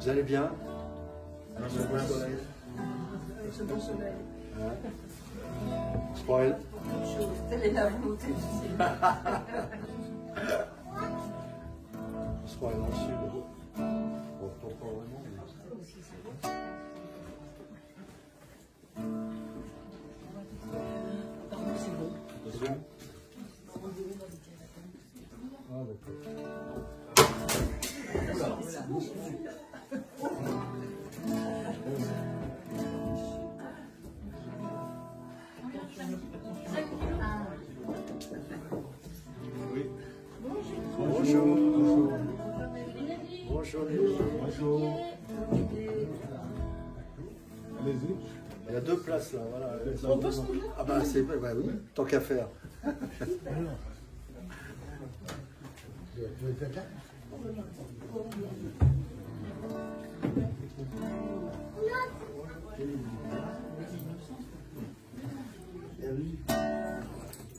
Vous allez bien? Ce bon soleil. Spoil. Telle est la volonté du Seigneur. Spoil dans le sud. Bon, pas vraiment. C'est bon. C'est bon? Ah, d'accord. Oui. Bonjour. Bonjour. Bonjour. Allez-y. Il y a deux places là, voilà. On peut se couler? Ah bah c'est bah oui, tant qu'à faire.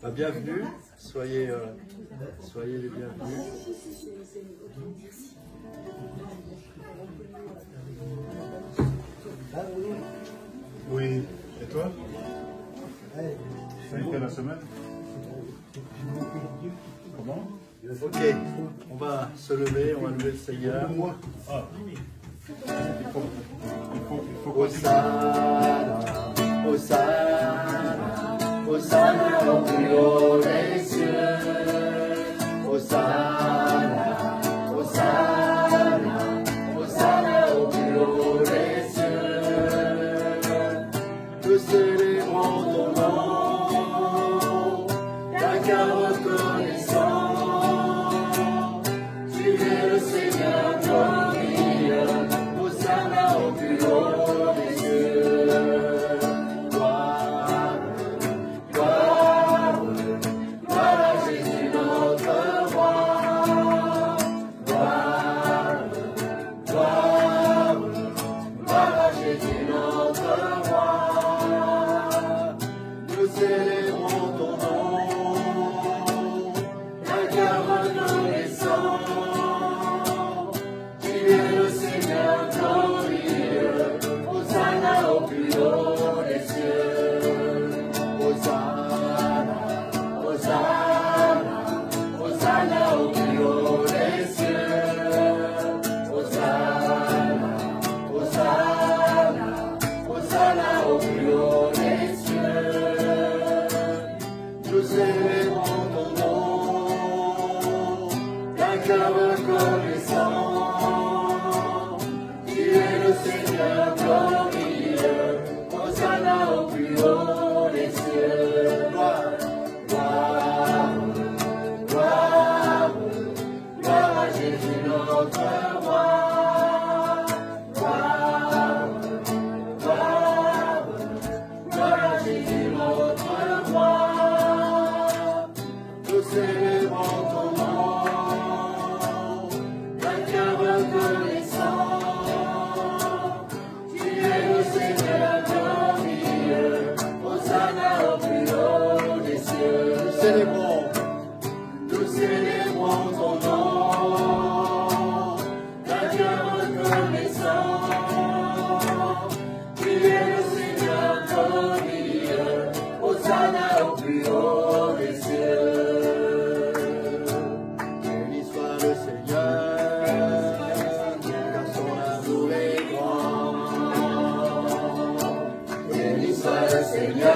Bah, bienvenue, soyez les bienvenus. Oui, et toi? Ça a été la semaine? Comment? Ok, on va se lever, on va lever le Seigneur. Ah. Il faut Hosanna, Hosanna, Hosanna au plus haut des cieux. Hosanna, Hosanna, Hosanna au plus haut des cieux. Nous célébrons ton nom, d'un cœur reconnaissant. Tu es le Seigneur glorieux, Hosanna au plus haut des cieux. Gloire, gloire, gloire à Jésus notre roi. Gloire, gloire, gloire à Jésus notre roi. Nous célébrons ton nom, d'un cœur reconnaissant. Tu es le Seigneur glorieux, Hosanna au plus haut des cieux. Hosanna, Hosanna, Hosanna au plus haut des cieux. Hosanna, Hosanna, Hosanna au plus haut des cieux. Nous célébrons ton nom, d'un cœur reconnaissant. Tu es le Seigneur glorieux, Hosanna au plus haut des cieux. Gloire, gloire, gloire, gloire à Jésus notre roi. Gloire, gloire, gloire à Jésus notre roi. Nous célébrons ton nom, d'un cœur reconnaissant. Tu es le Seigneur glorieux, Hosanna au plus haut des cieux. Nous célébrons ton nom, d'un cœur reconnaissant. Tu es le Seigneur glorieux, Hosanna au plus haut des cieux. Béni soit le Seigneur, car son amour est grand. Béni soit le Seigneur,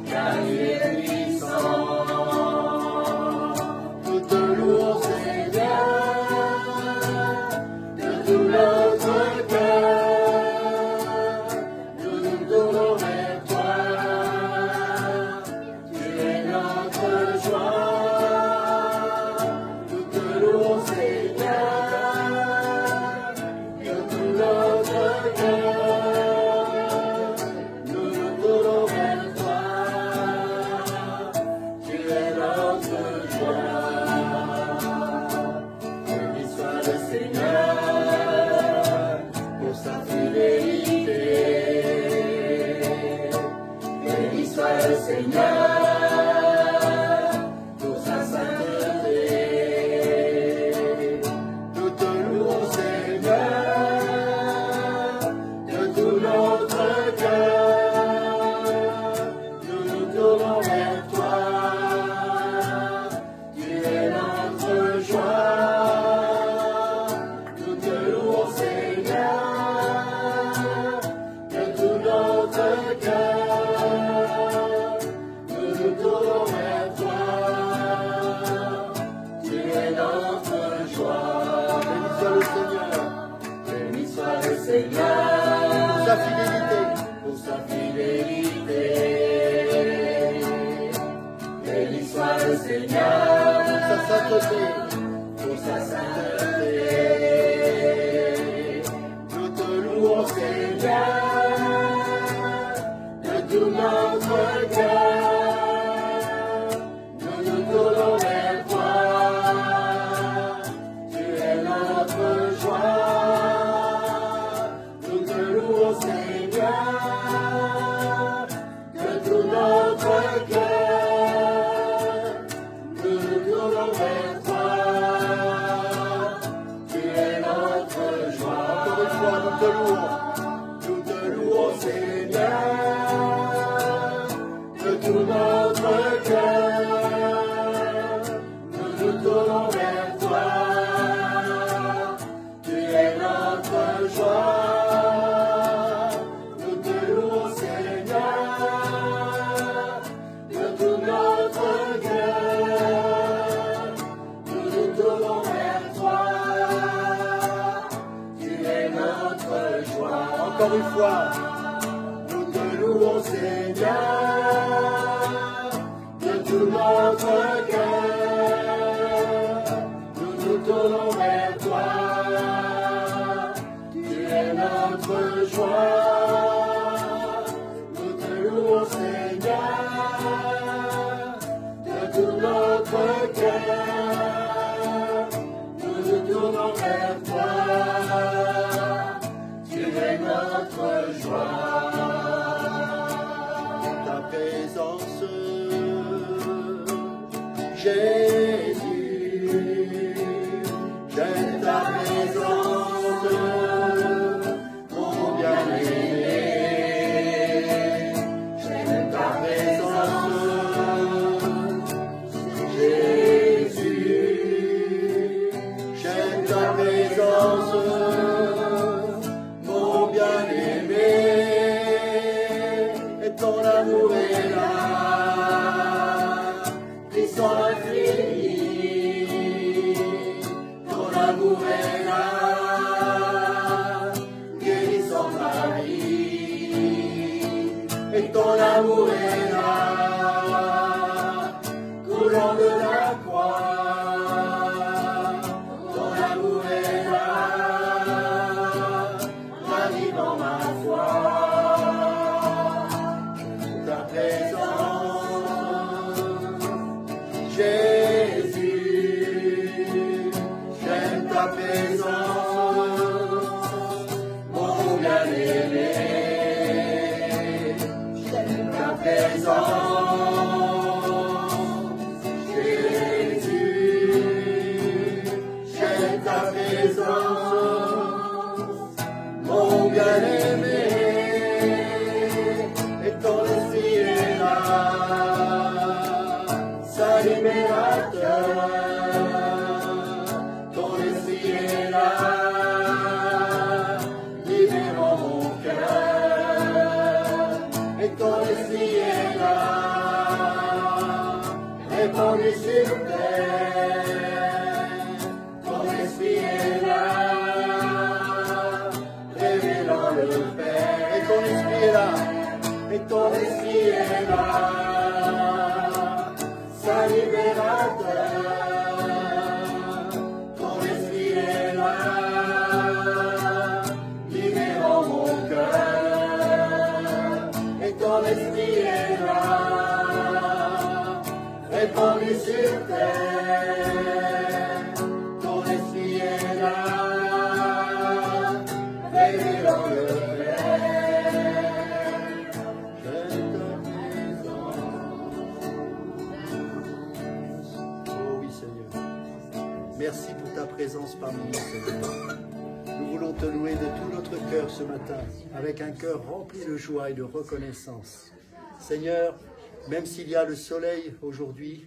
car il est puissant. Toute louange Seigneur, de tout notre cœur, nous nous tournons vers toi. Tu es notre joie, le Seigneur, sa sainteté. pour sa sainteté. Nous te louons, Seigneur, de tout notre cœur. Nous nous tournons vers toi. Tu es notre joie. Nous te louons, Seigneur, de tout notre cœur. Nous nous tournons vers toi. Tu es notre joie. Encore une fois, nous te louons. Nous te louons, Seigneur, de tout notre cœur. Nous nous tournons vers toi. Tu es notre joie. Nous te louons, Seigneur, de tout notre cœur. Nous nous tournons vers toi. Tu es notre joie. Encore une fois, Nous te louons, Seigneur, de tout notre cœur. Nous nous tournons vers toi. Tu es notre joie. Nous te louons, Seigneur, de tout notre cœur. Nous nous tournons vers toi. Tu es notre joie. ta présence, Jésus, j'aime ta présence, mon bien-aimé, j'aime ta présence, Jésus, j'aime ta présence, mon bien-aimé, et ton amour est là, puissant infini, ton amour est là, guérissant ma vie, et ton amour est là, coulant de la croix, ton amour est là, ravivant ma foi. Ta présence, Jésus, j'aime ta présence, mon bien-aimé, j'aime ta présence, Jésus, j'aime ta présence, mon bien-aimé. Et ton esprit est là, salut libérateur. Ton esprit est là, libérant mon cœur. Et ton esprit est là, répandu sur terre. Ton esprit est là, révélant le Père. Et ton esprit est là. Et ton esprit est là, Saint libérateur. Ton esprit est là, libérant mon cœur. Et ton esprit est là, répandu sur terre. Ton esprit est là, révélant le Merci pour ta présence parmi nous, Seigneur. Nous voulons te louer de tout notre cœur ce matin, avec un cœur rempli de joie et de reconnaissance. Seigneur, même s'il y a le soleil aujourd'hui,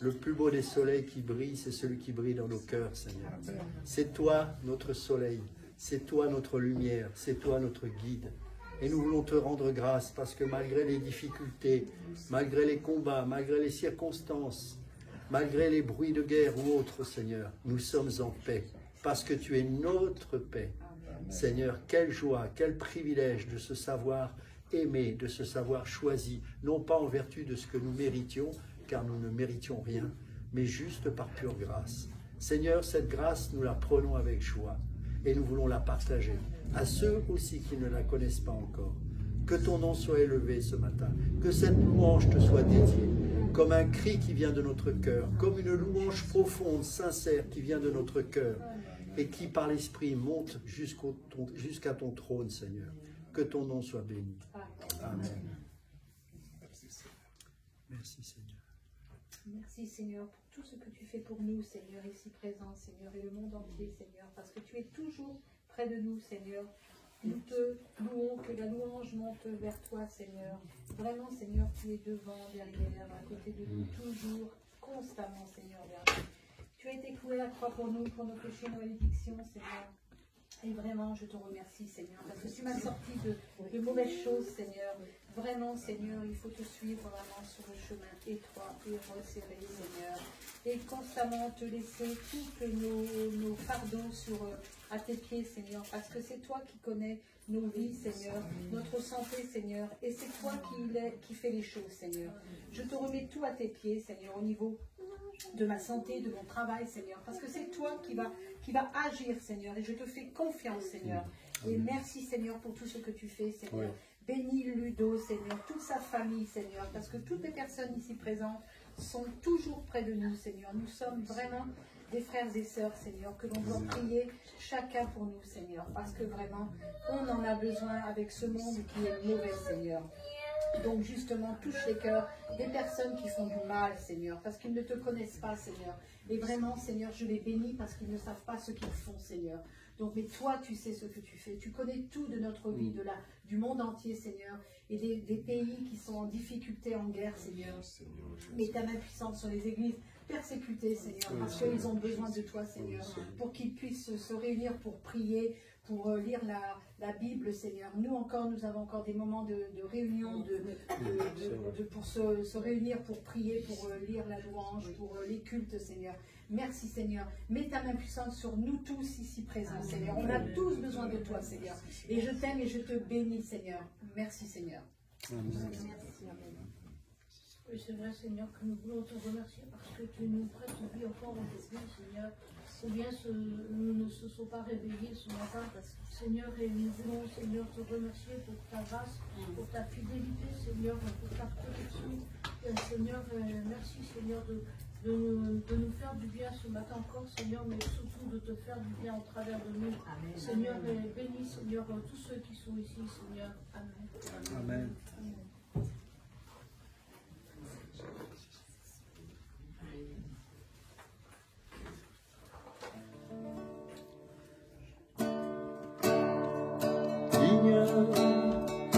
le plus beau des soleils qui brille, c'est celui qui brille dans nos cœurs, Seigneur. C'est toi notre soleil, c'est toi notre lumière, c'est toi notre guide. Et nous voulons te rendre grâce parce que malgré les difficultés, malgré les combats, malgré les circonstances, malgré les bruits de guerre ou autres, Seigneur, nous sommes en paix, parce que tu es notre paix. Seigneur, quelle joie, quel privilège de se savoir aimé, de se savoir choisi, non pas en vertu de ce que nous méritions, car nous ne méritions rien, mais juste par pure grâce. Seigneur, cette grâce, nous la prenons avec joie et nous voulons la partager à ceux aussi qui ne la connaissent pas encore. Que ton nom soit élevé ce matin, que cette louange te soit dédiée, comme un cri qui vient de notre cœur, comme une louange profonde, sincère qui vient de notre cœur et qui par l'Esprit monte jusqu'à ton trône, Seigneur. Que ton nom soit béni. Amen. Merci, Seigneur. Merci Seigneur pour tout ce que tu fais pour nous, Seigneur, ici présent, Seigneur, et le monde entier, Seigneur, parce que tu es toujours près de nous, Seigneur. Nous te louons, que la louange monte vers toi, Seigneur. Vraiment, Seigneur, tu es devant, derrière, à côté de nous, toujours, constamment, Seigneur, vers nous. Tu as été cloué à la croix pour nous, pour nos péchés, nos malédictions, Seigneur. Et vraiment, je te remercie, Seigneur, parce que tu m'as sorti de mauvaises choses, Seigneur. Vraiment, Seigneur, il faut te suivre vraiment sur le chemin étroit et resserré, Seigneur. Et constamment te laisser tous nos fardeaux à tes pieds, Seigneur, parce que c'est toi qui connais nos vies, Seigneur, notre santé, Seigneur, et c'est toi qui fais les choses, Seigneur. Je te remets tout à tes pieds, Seigneur, au niveau de ma santé, de mon travail, Seigneur, parce que c'est toi qui va agir, Seigneur, et je te fais confiance, Seigneur. Et merci, Seigneur, pour tout ce que tu fais, Seigneur. Oui. Bénis Ludo, Seigneur, toute sa famille, Seigneur, parce que toutes les personnes ici présentes sont toujours près de nous, Seigneur. Nous sommes vraiment des frères et sœurs, Seigneur, que l'on doit prier chacun pour nous, Seigneur, parce que vraiment, on en a besoin avec ce monde qui est mauvais, Seigneur. Donc justement, touche les cœurs des personnes qui font du mal, Seigneur, parce qu'ils ne te connaissent pas, Seigneur. Et vraiment, Seigneur, je les bénis parce qu'ils ne savent pas ce qu'ils font, Seigneur. Donc, mais toi, tu sais ce que tu fais. Tu connais tout de notre vie, du monde entier, Seigneur, et des pays qui sont en difficulté, en guerre, Seigneur. Mais ta main puissante sur les églises persécutées, Seigneur, parce qu'ils ont besoin de toi, Seigneur, pour qu'ils puissent se réunir pour prier, pour lire la Bible, Seigneur. Nous avons encore des moments de réunion, pour se réunir, pour prier, pour lire la louange, pour les cultes, Seigneur. Merci, Seigneur. Mets ta main puissante sur nous tous ici présents, Seigneur. On a tous besoin de toi, Seigneur. Et je t'aime et je te bénis, Seigneur. Merci, Seigneur. Merci, Amen. Oui, c'est vrai, Seigneur, que nous voulons te remercier parce que tu nous prêtes vie encore aujourd'hui, Seigneur. Combien nous ne se sont pas réveillés ce matin, Seigneur, et nous voulons, Seigneur, te remercier pour ta grâce, pour ta fidélité, Seigneur, pour ta protection. Seigneur, merci, Seigneur, de nous faire du bien ce matin encore, Seigneur, mais surtout de te faire du bien au travers de nous. Amen. Seigneur, bénis, Seigneur, tous ceux qui sont ici, Seigneur. Amen. Amen. Amen.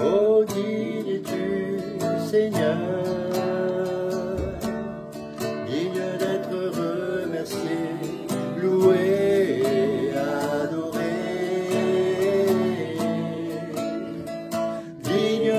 Oh, digne es-tu, Seigneur, digne d'être remercié, loué, adoré, digne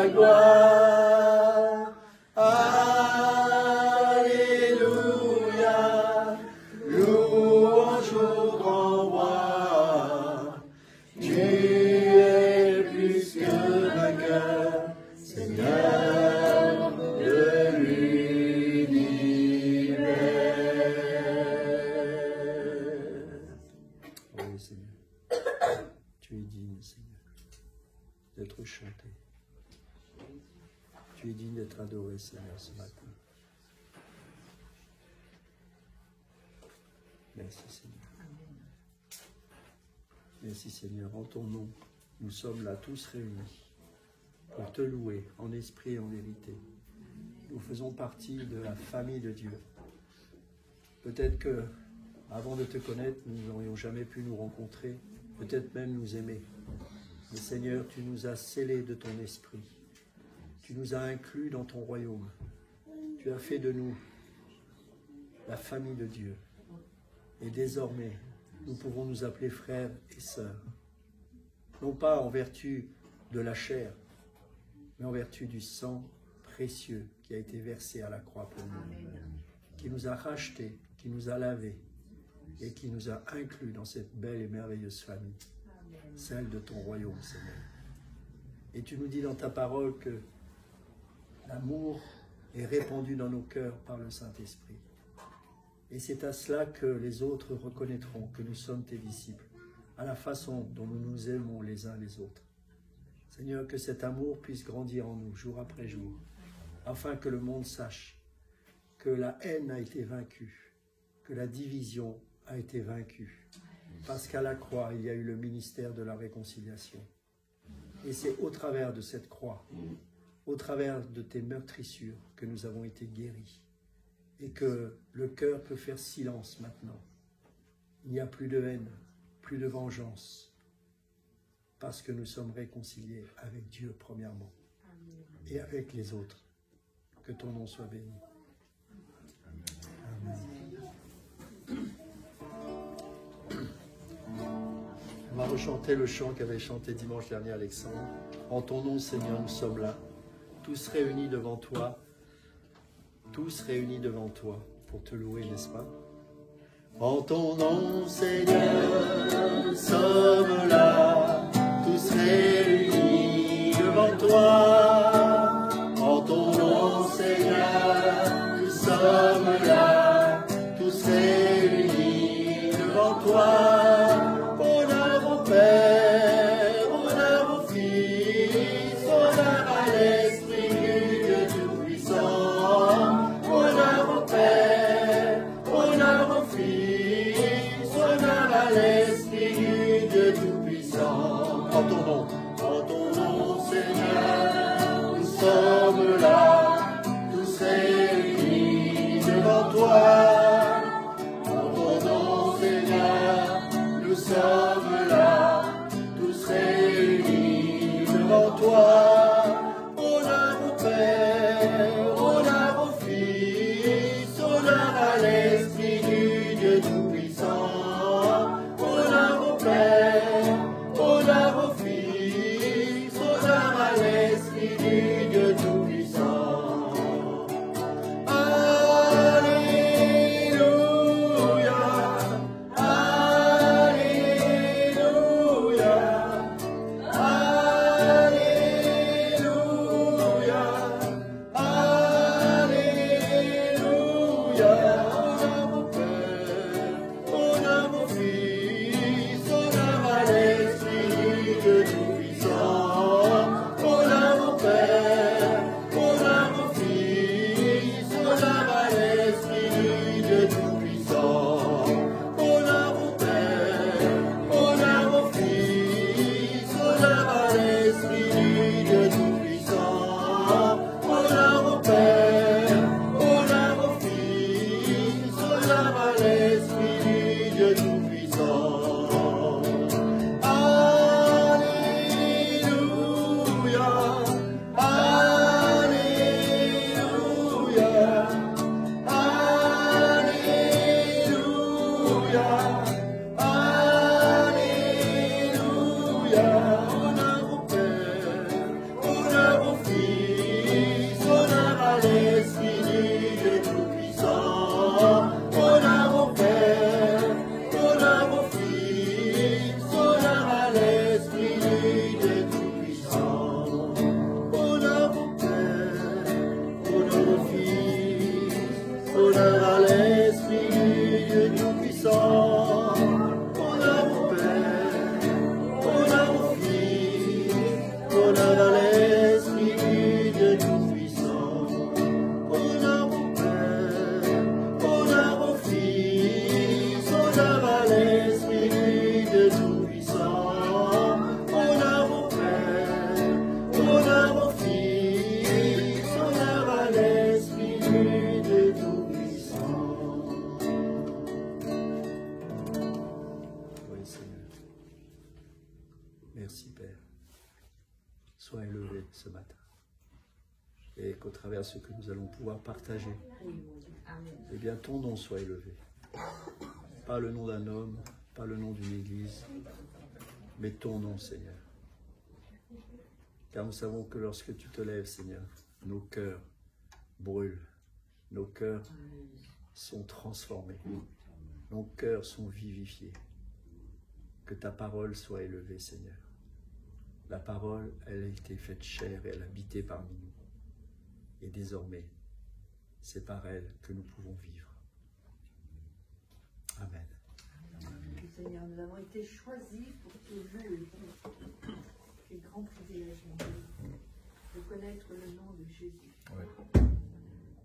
la gloire. Alléluia, louange au grand roi. Tu es plus que vainqueur, Seigneur de l'univers. Oui, Seigneur, tu es digne, Seigneur, d'être chanté. Tu es digne d'être adoré, Seigneur, ce matin. Merci, Seigneur. Merci, Seigneur. En ton nom, nous sommes là tous réunis pour te louer en esprit et en vérité. Nous faisons partie de la famille de Dieu. Peut-être que, avant de te connaître, nous n'aurions jamais pu nous rencontrer, peut-être même nous aimer. Mais Seigneur, tu nous as scellés de ton esprit. Tu nous as inclus dans ton royaume. Tu as fait de nous la famille de Dieu. Et désormais, nous pouvons nous appeler frères et sœurs. Non pas en vertu de la chair, mais en vertu du sang précieux qui a été versé à la croix pour nous. Qui nous a rachetés, qui nous a lavés et qui nous a inclus dans cette belle et merveilleuse famille, celle de ton royaume, Seigneur. Et tu nous dis dans ta parole que l'amour est répandu dans nos cœurs par le Saint-Esprit. Et c'est à cela que les autres reconnaîtront que nous sommes tes disciples, à la façon dont nous nous aimons les uns les autres. Seigneur, que cet amour puisse grandir en nous jour après jour, afin que le monde sache que la haine a été vaincue, que la division a été vaincue, parce qu'à la croix, il y a eu le ministère de la réconciliation. Et c'est au travers de cette croix, au travers de tes meurtrissures, que nous avons été guéris. Et que le cœur peut faire silence maintenant. Il n'y a plus de haine, plus de vengeance, parce que nous sommes réconciliés avec Dieu premièrement, et avec les autres. Que ton nom soit béni. Amen. On va rechanter le chant qu'avait chanté dimanche dernier Alexandre. En ton nom, Seigneur, nous sommes là, tous réunis devant toi. Tous réunis devant toi pour te louer, n'est-ce pas? En ton nom, Seigneur, nous sommes là, tous réunis devant toi. En ton nom, Seigneur, nous sommes là, tous réunis devant toi. Honneur au Père, honneur au Fils, honneur à l'Esprit Dieu Tout-Puissant. Honneur au Père, honneur au Fils, honneur à l'Esprit Dieu Tout-Puissant. En ton nom, Seigneur, nous sommes là, tous réunis devant toi. En ton nom, Seigneur, nous sommes là, tous réunis devant toi. Honneur au Père, honneur au Fils, honneur à l'Esprit du Dieu Tout-Puissant. Honneur au Père, honneur au Fils, honneur à l'Esprit du Dieu Tout-Puissant. Alléluia, Alléluia, Alléluia. Merci Père. Sois élevé ce matin. Et qu'au travers de ce que nous allons pouvoir partager, eh bien ton nom soit élevé. Pas le nom d'un homme, pas le nom d'une église, mais ton nom, Seigneur. Car nous savons que lorsque tu te lèves, Seigneur, nos cœurs brûlent, nos cœurs sont transformés, nos cœurs sont vivifiés. Que ta parole soit élevée, Seigneur. La parole, elle a été faite chair et elle a habité parmi nous. Et désormais, c'est par elle que nous pouvons vivre. Amen. Seigneur, nous avons été choisis pour te louer. Quel grand privilège, mon Dieu, de connaître le nom de Jésus. Ouais.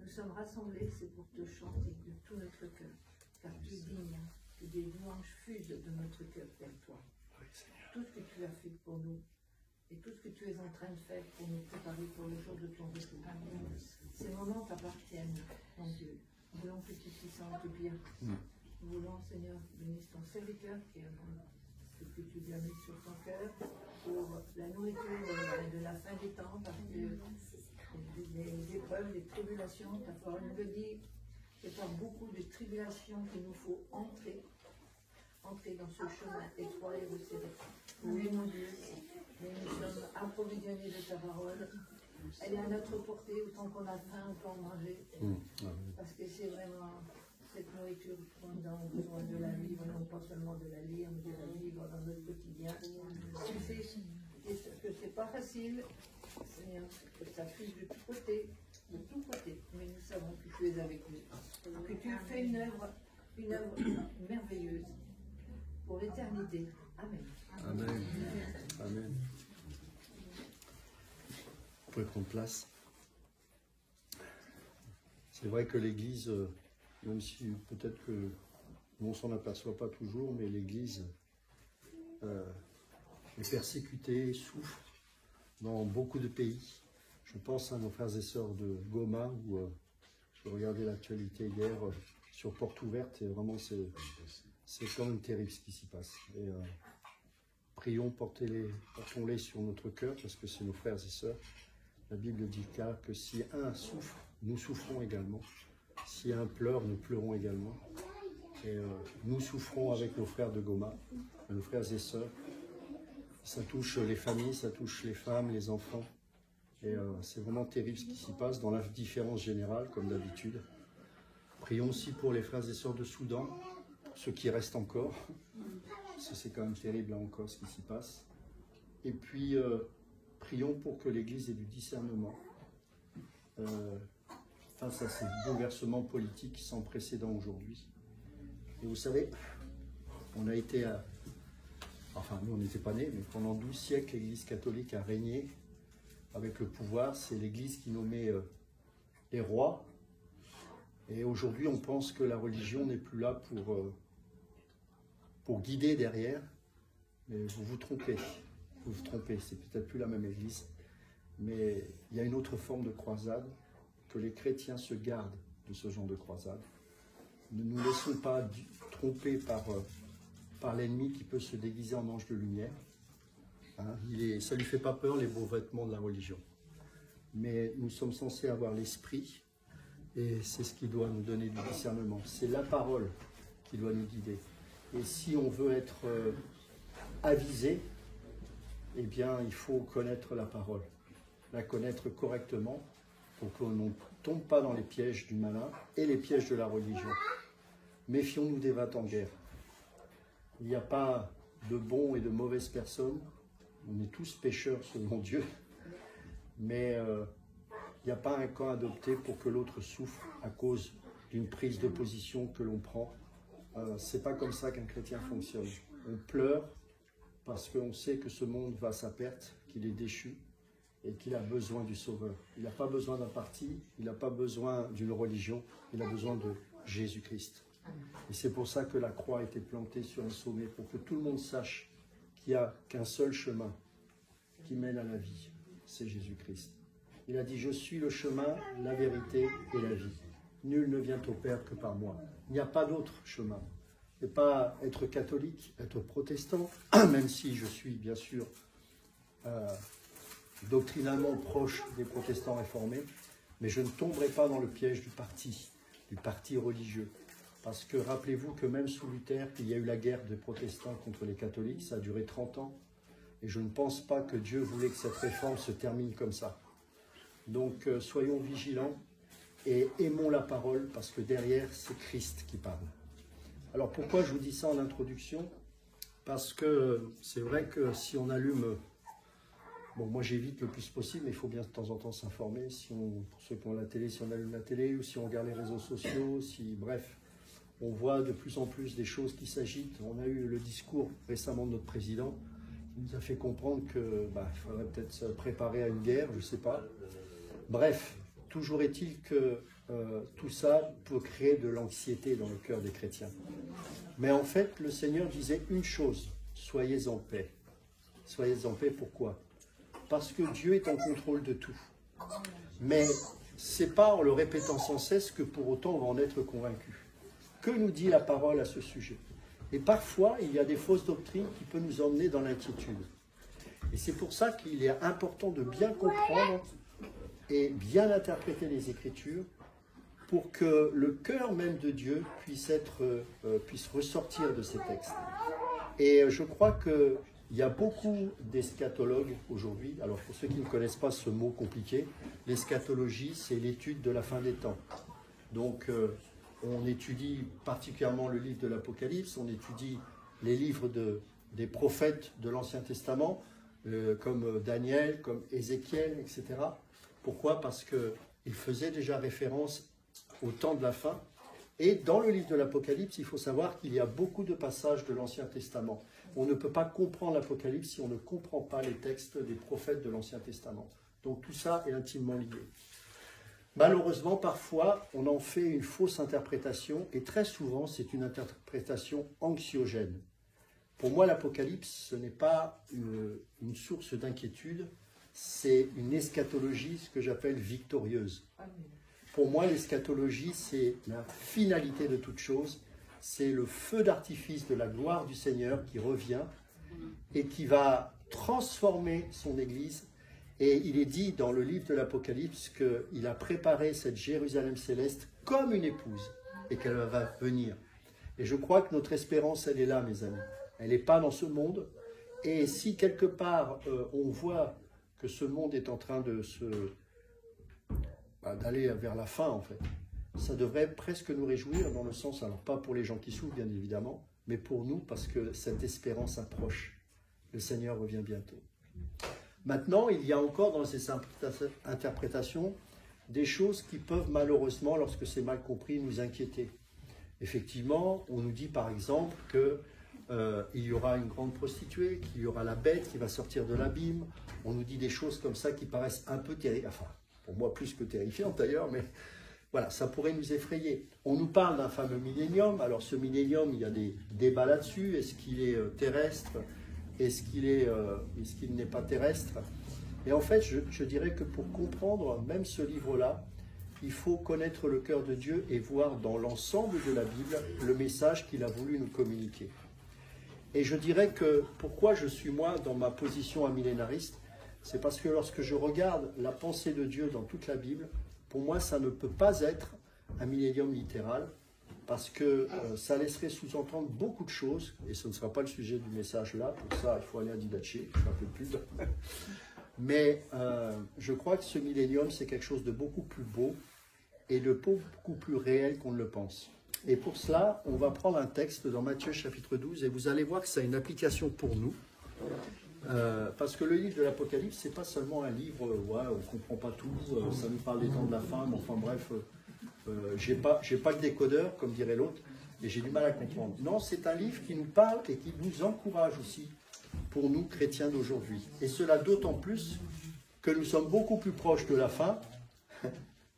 Nous sommes rassemblés, c'est pour te chanter de tout notre cœur, car tu es digne que des louanges fusent de notre cœur vers toi. Tout ce que tu as fait pour nous et tout ce que tu es en train de faire pour nous préparer pour le jour de ton retour. Ces moments t'appartiennent, mon Dieu. Nous voulons que tu t'y sentes bien. Nous voulons, Seigneur, bénir ton serviteur qui a ce que tu lui as mis sur ton cœur pour la nourriture de la fin des temps, parce que les épreuves, les tribulations, ta parole nous le dit, c'est par beaucoup de tribulations qu'il nous faut entrer dans ce chemin étroit et resserré. Oui, mon Dieu, mais nous sommes approvisionnés de ta parole. Elle est à notre portée, autant qu'on a faim, on peut en manger. Parce que c'est vraiment cette nourriture dont nous avons besoin de la vivre, non pas seulement de la lire, mais de la vivre dans notre quotidien. Tu sais que c'est pas facile, Seigneur, que ça fuse de tous côtés, mais nous savons que tu es avec nous, que tu fais une œuvre merveilleuse pour l'éternité. Amen. Amen. Amen. Vous pouvez prendre place. C'est vrai que l'Église, même si peut-être que on s'en aperçoit pas toujours, mais l'Église est persécutée, souffre dans beaucoup de pays. Je pense à nos frères et sœurs de Goma, où je regardais l'actualité hier sur Porte Ouverte, et vraiment c'est quand même terrible ce qui s'y passe. Et, prions, portons-les sur notre cœur, parce que c'est nos frères et sœurs. La Bible dit car que si un souffre, nous souffrons également. Si un pleure, nous pleurons également. Et nous souffrons avec nos frères de Goma, nos frères et sœurs. Ça touche les familles, ça touche les femmes, les enfants. Et c'est vraiment terrible ce qui s'y passe dans l'indifférence générale, comme d'habitude. Prions aussi pour les frères et sœurs de Soudan, ceux qui restent encore. Parce que c'est quand même terrible là encore ce qui s'y passe. Et puis, prions pour que l'Église ait du discernement face à ces bouleversements politiques sans précédent aujourd'hui. Et vous savez, on a été enfin, nous on n'était pas nés, mais pendant 12 siècles, l'Église catholique a régné avec le pouvoir. C'est l'Église qui nommait les rois. Et aujourd'hui, on pense que la religion n'est plus là pour guider derrière. Mais vous vous trompez. Vous vous trompez, c'est peut-être plus la même Église. Mais il y a une autre forme de croisade, que les chrétiens se gardent de ce genre de croisade. Ne nous laissons pas tromper par l'ennemi qui peut se déguiser en ange de lumière. Hein, ça ne lui fait pas peur, les beaux vêtements de la religion. Mais nous sommes censés avoir l'esprit, et c'est ce qui doit nous donner du discernement. C'est la parole qui doit nous guider. Et si on veut être avisé, eh bien, il faut connaître la parole, la connaître correctement, pour qu'on ne tombe pas dans les pièges du malin et les pièges de la religion. Méfions-nous des va-t-en-guerre. Il n'y a pas de bons et de mauvaises personnes. On est tous pécheurs selon Dieu. Mais il n'y a pas un camp adopté pour que l'autre souffre à cause d'une prise de position que l'on prend. C'est pas comme ça qu'un chrétien fonctionne. On pleure parce qu'on sait que ce monde va à sa perte, qu'il est déchu et qu'il a besoin du Sauveur. Il n'a pas besoin d'un parti, il n'a pas besoin d'une religion, il a besoin de Jésus-Christ. Et c'est pour ça que la croix a été plantée sur un sommet, pour que tout le monde sache qu'il n'y a qu'un seul chemin qui mène à la vie, c'est Jésus-Christ. Il a dit, je suis le chemin, la vérité et la vie. Nul ne vient au Père que par moi. Il n'y a pas d'autre chemin. n'est pas être catholique, être protestant, même si je suis bien sûr doctrinalement proche des protestants réformés, mais je ne tomberai pas dans le piège du parti religieux. Parce que rappelez-vous que même sous Luther, il y a eu la guerre des protestants contre les catholiques, ça a duré 30 ans, et je ne pense pas que Dieu voulait que cette réforme se termine comme ça. Donc soyons vigilants et aimons la parole, parce que derrière, c'est Christ qui parle. Alors pourquoi je vous dis ça en introduction? Parce que c'est vrai que si on allume... Bon, moi j'évite le plus possible, mais il faut bien de temps en temps s'informer. Pour ceux qui ont la télé, si on allume la télé, ou si on regarde les réseaux sociaux, bref, on voit de plus en plus des choses qui s'agitent. On a eu le discours récemment de notre président, qui nous a fait comprendre qu'il faudrait peut-être se préparer à une guerre, je ne sais pas. Bref, toujours est-il que tout ça peut créer de l'anxiété dans le cœur des chrétiens. Mais en fait, le Seigneur disait une chose, soyez en paix. Soyez en paix, pourquoi? Parce que Dieu est en contrôle de tout. Mais ce n'est pas en le répétant sans cesse que pour autant on va en être convaincu. Que nous dit la parole à ce sujet? Et parfois, il y a des fausses doctrines qui peuvent nous emmener dans l'inquiétude. Et c'est pour ça qu'il est important de bien comprendre et bien interpréter les Écritures pour que le cœur même de Dieu puisse ressortir de ces textes. Et je crois qu'il y a beaucoup d'eschatologues aujourd'hui. Alors pour ceux qui ne connaissent pas ce mot compliqué, l'eschatologie, c'est l'étude de la fin des temps. Donc on étudie particulièrement le livre de l'Apocalypse, on étudie les livres des prophètes de l'Ancien Testament, comme Daniel, comme Ézéchiel, etc. Pourquoi? Parce qu'il faisait déjà référence au temps de la fin. Et dans le livre de l'Apocalypse, il faut savoir qu'il y a beaucoup de passages de l'Ancien Testament. On ne peut pas comprendre l'Apocalypse si on ne comprend pas les textes des prophètes de l'Ancien Testament. Donc tout ça est intimement lié. Malheureusement, parfois, on en fait une fausse interprétation, et très souvent, c'est une interprétation anxiogène. Pour moi, l'Apocalypse, ce n'est pas une source d'inquiétude, c'est une eschatologie, ce que j'appelle victorieuse. Pour moi, l'eschatologie, c'est la finalité de toute chose, c'est le feu d'artifice de la gloire du Seigneur qui revient et qui va transformer son Église. Et il est dit dans le livre de l'Apocalypse qu'il a préparé cette Jérusalem céleste comme une épouse et qu'elle va venir. Et je crois que notre espérance, elle est là, mes amis. Elle n'est pas dans ce monde. Et si quelque part, on voit que ce monde est en train d'aller vers la fin, en fait, ça devrait presque nous réjouir dans le sens, alors pas pour les gens qui souffrent, bien évidemment, mais pour nous, parce que cette espérance approche. Le Seigneur revient bientôt. Maintenant, il y a encore dans ces interprétations des choses qui peuvent malheureusement, lorsque c'est mal compris, nous inquiéter. Effectivement, on nous dit par exemple qu'il y aura une grande prostituée, qu'il y aura la bête qui va sortir de l'abîme. On nous dit des choses comme ça qui paraissent un peu terrifiantes, enfin, pour moi plus que terrifiantes d'ailleurs, mais voilà, ça pourrait nous effrayer. On nous parle d'un fameux millénium. Alors ce millénium, il y a des débats là-dessus. Est-ce qu'il est terrestre? Est-ce qu'il n'est pas terrestre? Et en fait, je dirais que pour comprendre même ce livre-là, il faut connaître le cœur de Dieu et voir dans l'ensemble de la Bible le message qu'il a voulu nous communiquer. Et je dirais que pourquoi je suis moi dans ma position amillénariste, c'est parce que lorsque je regarde la pensée de Dieu dans toute la Bible, pour moi ça ne peut pas être un millénium littéral, parce que ça laisserait sous-entendre beaucoup de choses, et ce ne sera pas le sujet du message là, pour ça il faut aller à Didaché, je fais un peu de pub. Mais je crois que ce millénium c'est quelque chose de beaucoup plus beau, et de beaucoup plus réel qu'on ne le pense. Et pour cela, on va prendre un texte dans Matthieu chapitre 12, et vous allez voir que ça a une application pour nous, parce que le livre de l'Apocalypse, c'est pas seulement un livre, ouais, on ne comprend pas tout, ça nous parle des temps de la fin, mais enfin bref, j'ai pas le décodeur, comme dirait l'autre, et j'ai du mal à comprendre. Non, c'est un livre qui nous parle et qui nous encourage aussi, pour nous, chrétiens d'aujourd'hui. Et cela d'autant plus que nous sommes beaucoup plus proches de la fin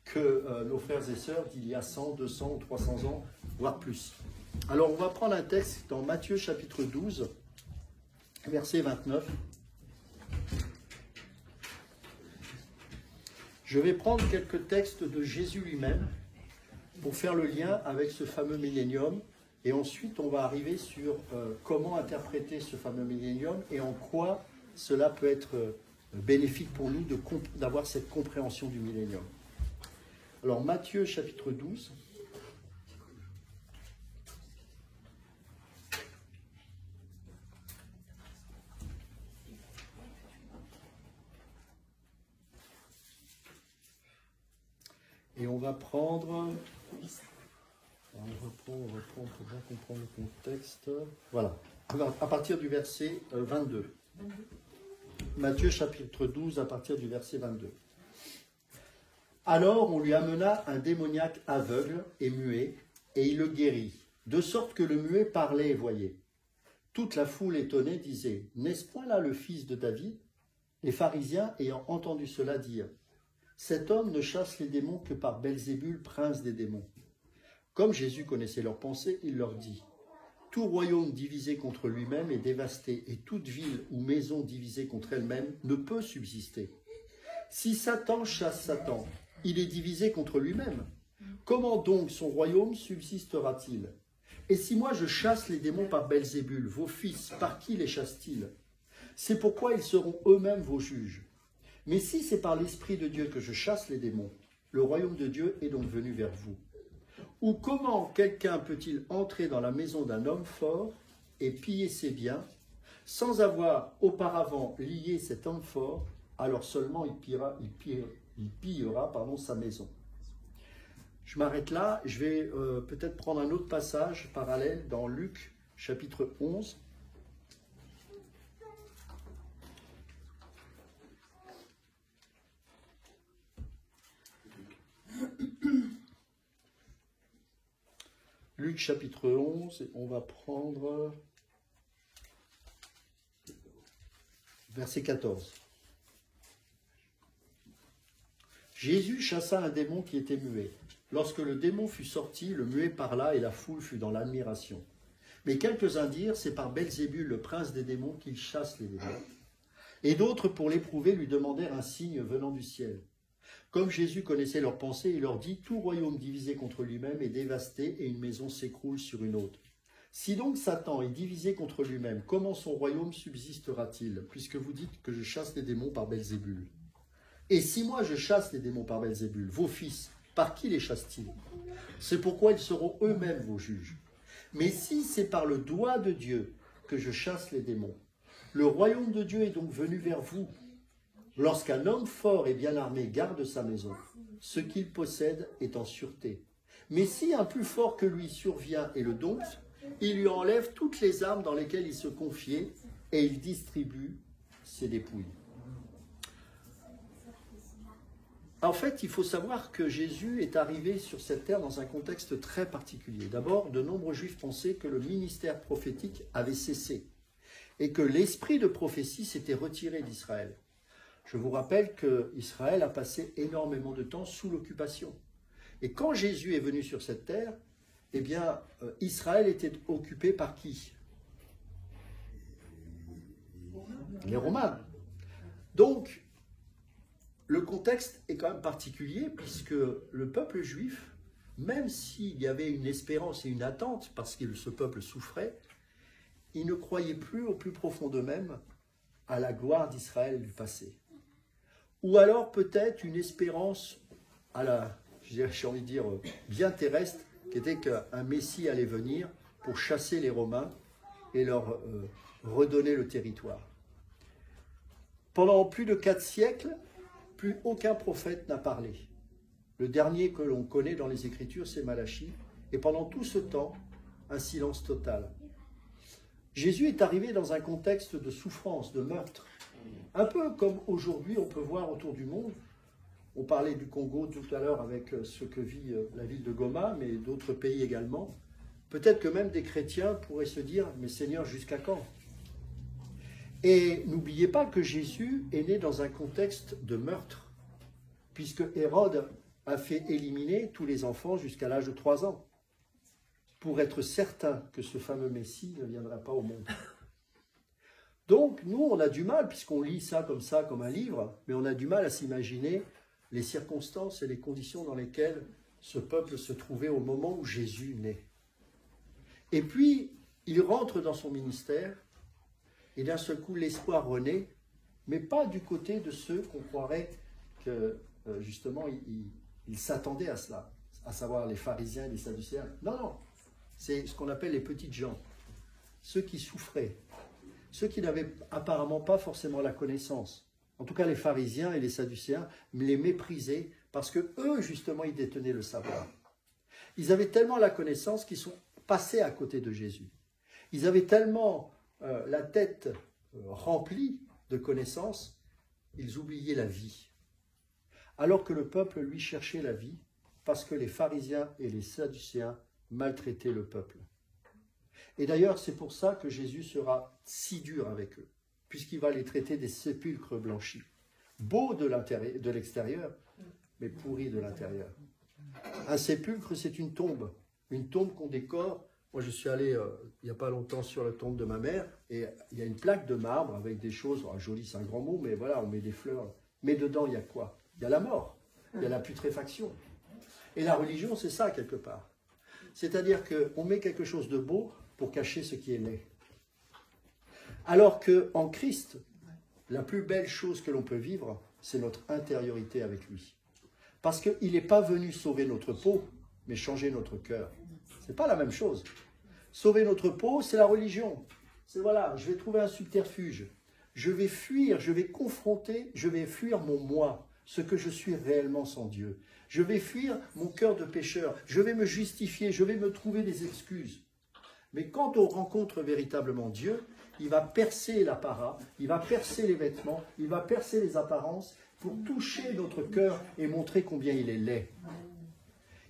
que nos frères et sœurs d'il y a 100, 200 ou 300 ans, voire plus. Alors, on va prendre un texte dans Matthieu chapitre 12, verset 29. Je vais prendre quelques textes de Jésus lui-même pour faire le lien avec ce fameux millénium Et ensuite, on va arriver sur comment interpréter ce fameux millénium et en quoi cela peut être bénéfique pour nous d'avoir cette compréhension du millénium. Alors, Matthieu chapitre 12. Et on va prendre... On reprend pour bien comprendre le contexte. Voilà, à partir du verset 22. Matthieu chapitre 12, à partir du verset 22. Alors on lui amena un démoniaque aveugle et muet, et il le guérit, de sorte que le muet parlait et voyait. Toute la foule étonnée disait, « N'est-ce point là le fils de David ?» Les pharisiens ayant entendu cela dirent, « Cet homme ne chasse les démons que par Belzébul, prince des démons. » Comme Jésus connaissait leurs pensées, il leur dit, « Tout royaume divisé contre lui-même est dévasté, et toute ville ou maison divisée contre elle-même ne peut subsister. Si Satan chasse Satan, il est divisé contre lui-même. Comment donc son royaume subsistera-t-il? Et si moi je chasse les démons par Belzébul, vos fils, par qui les chassent-ils? C'est pourquoi ils seront eux-mêmes vos juges. Mais si c'est par l'Esprit de Dieu que je chasse les démons, le royaume de Dieu est donc venu vers vous. Ou comment quelqu'un peut-il entrer dans la maison d'un homme fort et piller ses biens, sans avoir auparavant lié cet homme fort, alors seulement il pillera sa maison. » Je m'arrête là, je vais peut-être prendre un autre passage parallèle dans Luc chapitre 11. Luc chapitre 11, on va prendre verset 14. Jésus chassa un démon qui était muet. Lorsque le démon fut sorti, le muet parla et la foule fut dans l'admiration. Mais quelques-uns dirent, c'est par Belzébul, le prince des démons, qu'il chasse les démons. Et d'autres, pour l'éprouver, lui demandèrent un signe venant du ciel. Comme Jésus connaissait leurs pensées, il leur dit, tout royaume divisé contre lui-même est dévasté et une maison s'écroule sur une autre. Si donc Satan est divisé contre lui-même, comment son royaume subsistera-t-il, puisque vous dites que je chasse les démons par Belzébul? Et si moi je chasse les démons par Belzébul, vos fils, par qui les chassent-ils? C'est pourquoi ils seront eux-mêmes vos juges. Mais si c'est par le doigt de Dieu que je chasse les démons, le royaume de Dieu est donc venu vers vous. Lorsqu'un homme fort et bien armé garde sa maison, ce qu'il possède est en sûreté. Mais si un plus fort que lui survient et le dompte, il lui enlève toutes les armes dans lesquelles il se confiait et il distribue ses dépouilles. En fait, il faut savoir que Jésus est arrivé sur cette terre dans un contexte très particulier. D'abord, de nombreux Juifs pensaient que le ministère prophétique avait cessé et que l'esprit de prophétie s'était retiré d'Israël. Je vous rappelle qu'Israël a passé énormément de temps sous l'occupation. Et quand Jésus est venu sur cette terre, eh bien, Israël était occupé par qui? Les Romains. Donc, le contexte est quand même particulier puisque le peuple juif, même s'il y avait une espérance et une attente parce que ce peuple souffrait, il ne croyait plus au plus profond d'eux-mêmes à la gloire d'Israël du passé. Ou alors peut-être une espérance à la, j'ai envie de dire, bien terrestre, qui était qu'un Messie allait venir pour chasser les Romains et leur redonner le territoire. Pendant plus de 4 siècles, plus aucun prophète n'a parlé. Le dernier que l'on connaît dans les Écritures, c'est Malachie, et pendant tout ce temps, un silence total. Jésus est arrivé dans un contexte de souffrance, de meurtre, un peu comme aujourd'hui on peut voir autour du monde. On parlait du Congo tout à l'heure avec ce que vit la ville de Goma, mais d'autres pays également. Peut-être que même des chrétiens pourraient se dire, mais Seigneur, jusqu'à quand? Et n'oubliez pas que Jésus est né dans un contexte de meurtre, puisque Hérode a fait éliminer tous les enfants jusqu'à l'âge de 3 ans, pour être certain que ce fameux Messie ne viendra pas au monde. Donc, nous, on a du mal, puisqu'on lit ça, comme un livre, mais on a du mal à s'imaginer les circonstances et les conditions dans lesquelles ce peuple se trouvait au moment où Jésus naît. Et puis, il rentre dans son ministère, et d'un seul coup, l'espoir renaît, mais pas du côté de ceux qu'on croirait que, justement, ils s'attendaient à cela, à savoir les pharisiens et les sadducéens. Non, non, c'est ce qu'on appelle les petites gens, ceux qui souffraient, ceux qui n'avaient apparemment pas forcément la connaissance. En tout cas, les pharisiens et les sadducéens les méprisaient parce que eux, justement, ils détenaient le savoir. Ils avaient tellement la connaissance qu'ils sont passés à côté de Jésus. Ils avaient tellement la tête remplie de connaissances, ils oubliaient la vie. Alors que le peuple, lui, cherchait la vie parce que les pharisiens et les sadducéens maltraitaient le peuple. Et d'ailleurs, c'est pour ça que Jésus sera si dur avec eux, puisqu'il va les traiter des sépulcres blanchis. Beaux de l'extérieur, mais pourris de l'intérieur. Un sépulcre, c'est une tombe qu'on décore. Moi, je suis allé il n'y a pas longtemps sur la tombe de ma mère, et il y a une plaque de marbre avec des choses, joli c'est un grand mot, mais voilà, on met des fleurs. Mais dedans, il y a quoi? Il y a la mort, il y a la putréfaction. Et la religion, c'est ça, quelque part. C'est-à-dire qu'on met quelque chose de beau pour cacher ce qui est laid. Alors qu'en Christ, la plus belle chose que l'on peut vivre, c'est notre intériorité avec lui. Parce qu'il n'est pas venu sauver notre peau, mais changer notre cœur. Ce n'est pas la même chose. Sauver notre peau, c'est la religion. C'est voilà, je vais trouver un subterfuge. Je vais fuir, je vais confronter, je vais fuir mon moi, ce que je suis réellement sans Dieu. Je vais fuir mon cœur de pécheur. Je vais me justifier, je vais me trouver des excuses. Mais quand on rencontre véritablement Dieu, il va percer l'apparat, il va percer les vêtements, il va percer les apparences pour toucher notre cœur et montrer combien il est laid.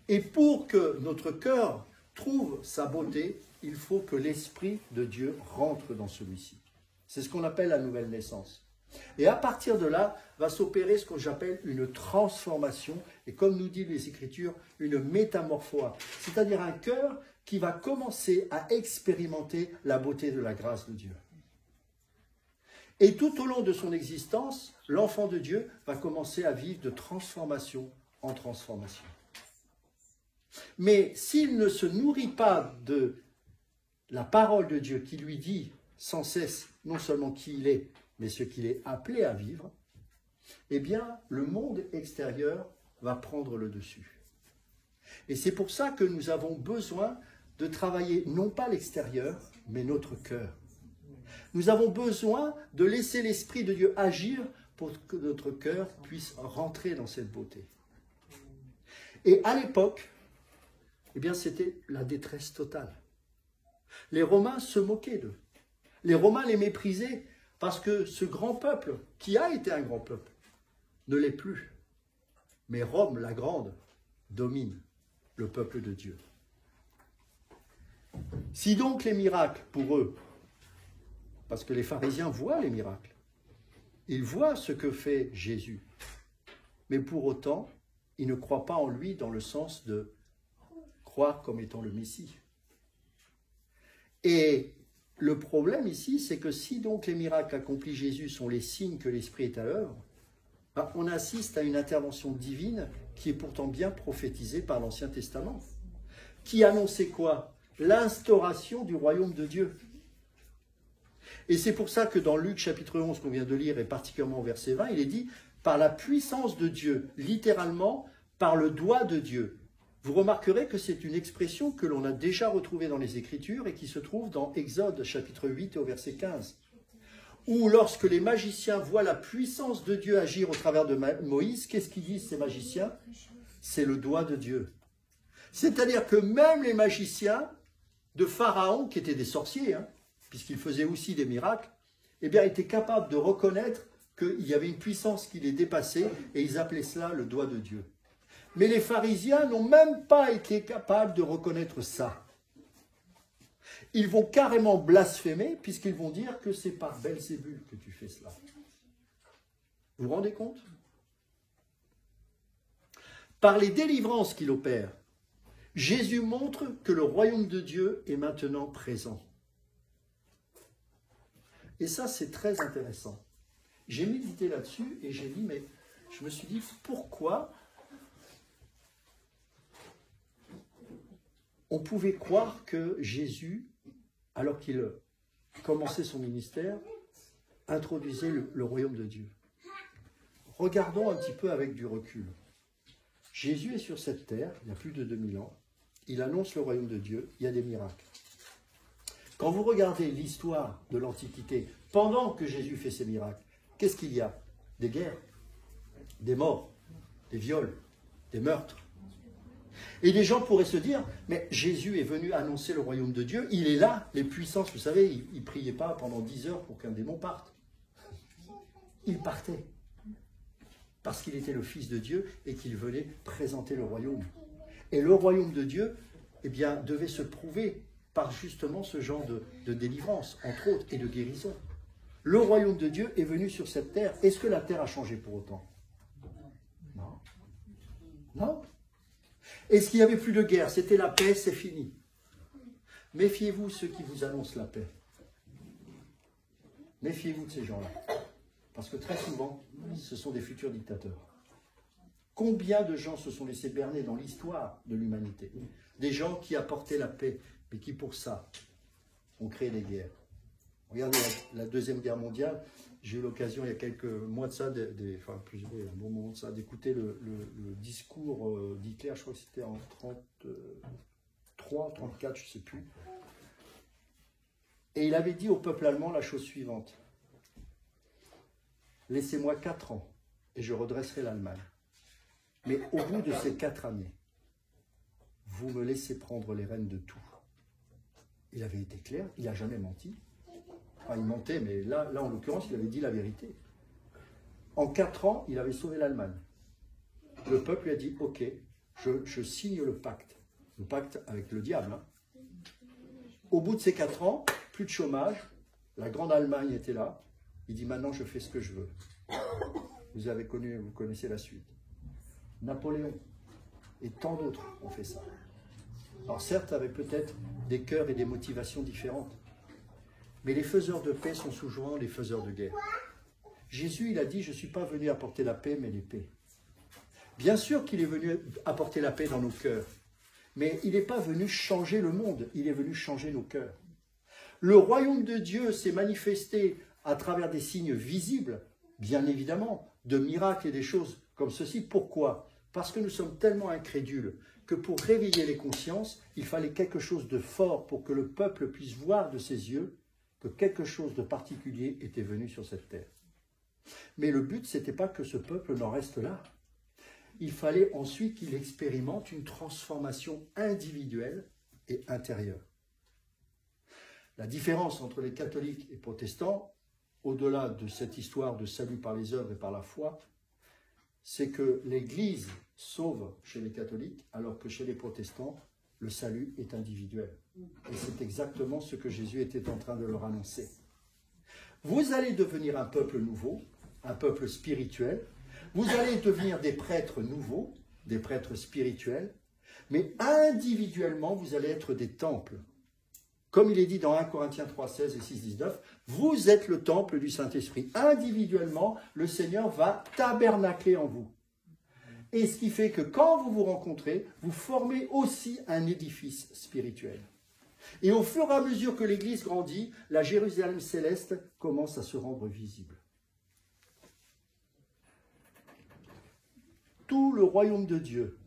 Et pour que notre cœur trouve sa beauté, il faut que l'Esprit de Dieu rentre dans celui-ci. C'est ce qu'on appelle la nouvelle naissance. Et à partir de là, va s'opérer ce que j'appelle une transformation, et comme nous disent les Écritures, une métamorphose, c'est-à-dire un cœur qui va commencer à expérimenter la beauté de la grâce de Dieu. Et tout au long de son existence, l'enfant de Dieu va commencer à vivre de transformation en transformation. Mais s'il ne se nourrit pas de la parole de Dieu qui lui dit sans cesse non seulement qui il est, mais ce qu'il est appelé à vivre, eh bien, le monde extérieur va prendre le dessus. Et c'est pour ça que nous avons besoin de travailler non pas l'extérieur, mais notre cœur. Nous avons besoin de laisser l'Esprit de Dieu agir pour que notre cœur puisse rentrer dans cette beauté. Et à l'époque, eh bien, c'était la détresse totale. Les Romains se moquaient d'eux. Les Romains les méprisaient parce que ce grand peuple, qui a été un grand peuple, ne l'est plus. Mais Rome, la grande, domine le peuple de Dieu. Si donc les miracles, pour eux, parce que les pharisiens voient les miracles, ils voient ce que fait Jésus, mais pour autant, ils ne croient pas en lui dans le sens de croire comme étant le Messie. Et le problème ici, c'est que si donc les miracles accomplis Jésus sont les signes que l'Esprit est à l'œuvre, on assiste à une intervention divine qui est pourtant bien prophétisée par l'Ancien Testament, qui annonçait quoi? L'instauration du royaume de Dieu. Et c'est pour ça que dans Luc chapitre 11 qu'on vient de lire, et particulièrement au verset 20, il est dit « par la puissance de Dieu », littéralement « par le doigt de Dieu ». Vous remarquerez que c'est une expression que l'on a déjà retrouvée dans les Écritures et qui se trouve dans Exode chapitre 8 au verset 15. Où lorsque les magiciens voient la puissance de Dieu agir au travers de Moïse, qu'est-ce qu'ils disent ces magiciens? C'est le doigt de Dieu. C'est-à-dire que même les magiciens de Pharaon, qui étaient des sorciers, puisqu'ils faisaient aussi des miracles, eh bien, étaient capables de reconnaître qu'il y avait une puissance qui les dépassait et ils appelaient cela le doigt de Dieu. Mais les pharisiens n'ont même pas été capables de reconnaître ça. Ils vont carrément blasphémer puisqu'ils vont dire que c'est par Belzébul que tu fais cela. Vous vous rendez compte? Par les délivrances qu'il opère, Jésus montre que le royaume de Dieu est maintenant présent. Et ça, c'est très intéressant. J'ai médité là-dessus et j'ai dit, mais je me suis dit, pourquoi on pouvait croire que Jésus, alors qu'il commençait son ministère, introduisait le royaume de Dieu. Regardons un petit peu avec du recul. Jésus est sur cette terre, il y a plus de 2000 ans, il annonce le royaume de Dieu, il y a des miracles. Quand vous regardez l'histoire de l'Antiquité, pendant que Jésus fait ses miracles, qu'est-ce qu'il y a? Des guerres, des morts, des viols, des meurtres. Et des gens pourraient se dire, mais Jésus est venu annoncer le royaume de Dieu, il est là, les puissances, vous savez, il ne priait pas pendant 10 heures pour qu'un démon parte. Il partait. Parce qu'il était le Fils de Dieu et qu'il venait présenter le royaume. Et le royaume de Dieu, eh bien, devait se prouver par justement ce genre de délivrance, entre autres, et de guérison. Le royaume de Dieu est venu sur cette terre. Est-ce que la terre a changé pour autant? Non. Non. Est-ce qu'il n'y avait plus de guerre? C'était la paix, c'est fini. Méfiez-vous ceux qui vous annoncent la paix. Méfiez-vous de ces gens-là. Parce que très souvent, ce sont des futurs dictateurs. Combien de gens se sont laissés berner dans l'histoire de l'humanité? Des gens qui apportaient la paix, mais qui pour ça ont créé des guerres. Regardez la Deuxième Guerre mondiale. J'ai eu l'occasion il y a quelques mois de ça, un bon moment de ça, d'écouter le discours d'Hitler, je crois que c'était en 33, 34, je ne sais plus. Et il avait dit au peuple allemand la chose suivante. Laissez-moi 4 ans et je redresserai l'Allemagne. Mais au bout de ces 4 années, vous me laissez prendre les rênes de tout. Il avait été clair, il n'a jamais menti. Enfin, il mentait, mais là, en l'occurrence, il avait dit la vérité. En 4 ans, il avait sauvé l'Allemagne. Le peuple lui a dit, ok, je signe le pacte avec le diable. Hein. Au bout de ces 4 ans, plus de chômage, la grande Allemagne était là. Il dit, maintenant, je fais ce que je veux. Vous connaissez la suite. Napoléon et tant d'autres ont fait ça. Alors certes, avec peut-être des cœurs et des motivations différentes. Mais les faiseurs de paix sont souvent les faiseurs de guerre. Jésus, il a dit, je ne suis pas venu apporter la paix, mais l'épée. Bien sûr qu'il est venu apporter la paix dans nos cœurs. Mais il n'est pas venu changer le monde, il est venu changer nos cœurs. Le royaume de Dieu s'est manifesté à travers des signes visibles, bien évidemment, de miracles et des choses comme ceci. Pourquoi? Parce que nous sommes tellement incrédules que pour réveiller les consciences, il fallait quelque chose de fort pour que le peuple puisse voir de ses yeux que quelque chose de particulier était venu sur cette terre. Mais le but, ce n'était pas que ce peuple n'en reste là. Il fallait ensuite qu'il expérimente une transformation individuelle et intérieure. La différence entre les catholiques et protestants, au-delà de cette histoire de salut par les œuvres et par la foi, c'est que l'Église sauve chez les catholiques, alors que chez les protestants, le salut est individuel. Et c'est exactement ce que Jésus était en train de leur annoncer. Vous allez devenir un peuple nouveau, un peuple spirituel. Vous allez devenir des prêtres nouveaux, des prêtres spirituels. Mais individuellement, vous allez être des temples. Comme il est dit dans 1 Corinthiens 3, 16 et 6, 19, vous êtes le temple du Saint-Esprit. Individuellement, le Seigneur va tabernacler en vous. Et ce qui fait que quand vous vous rencontrez, vous formez aussi un édifice spirituel. Et au fur et à mesure que l'Église grandit, la Jérusalem céleste commence à se rendre visible. Tout le royaume de Dieu,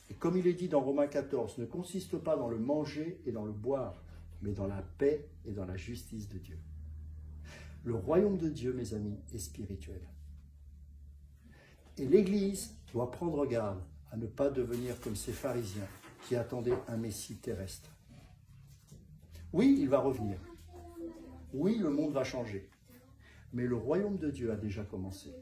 et comme il est dit dans Romains 14, ne consiste pas dans le manger et dans le boire, mais dans la paix et dans la justice de Dieu. Le royaume de Dieu, mes amis, est spirituel. Et l'Église doit prendre garde à ne pas devenir comme ces pharisiens qui attendaient un Messie terrestre. Oui, il va revenir. Oui, le monde va changer. Mais le royaume de Dieu a déjà commencé.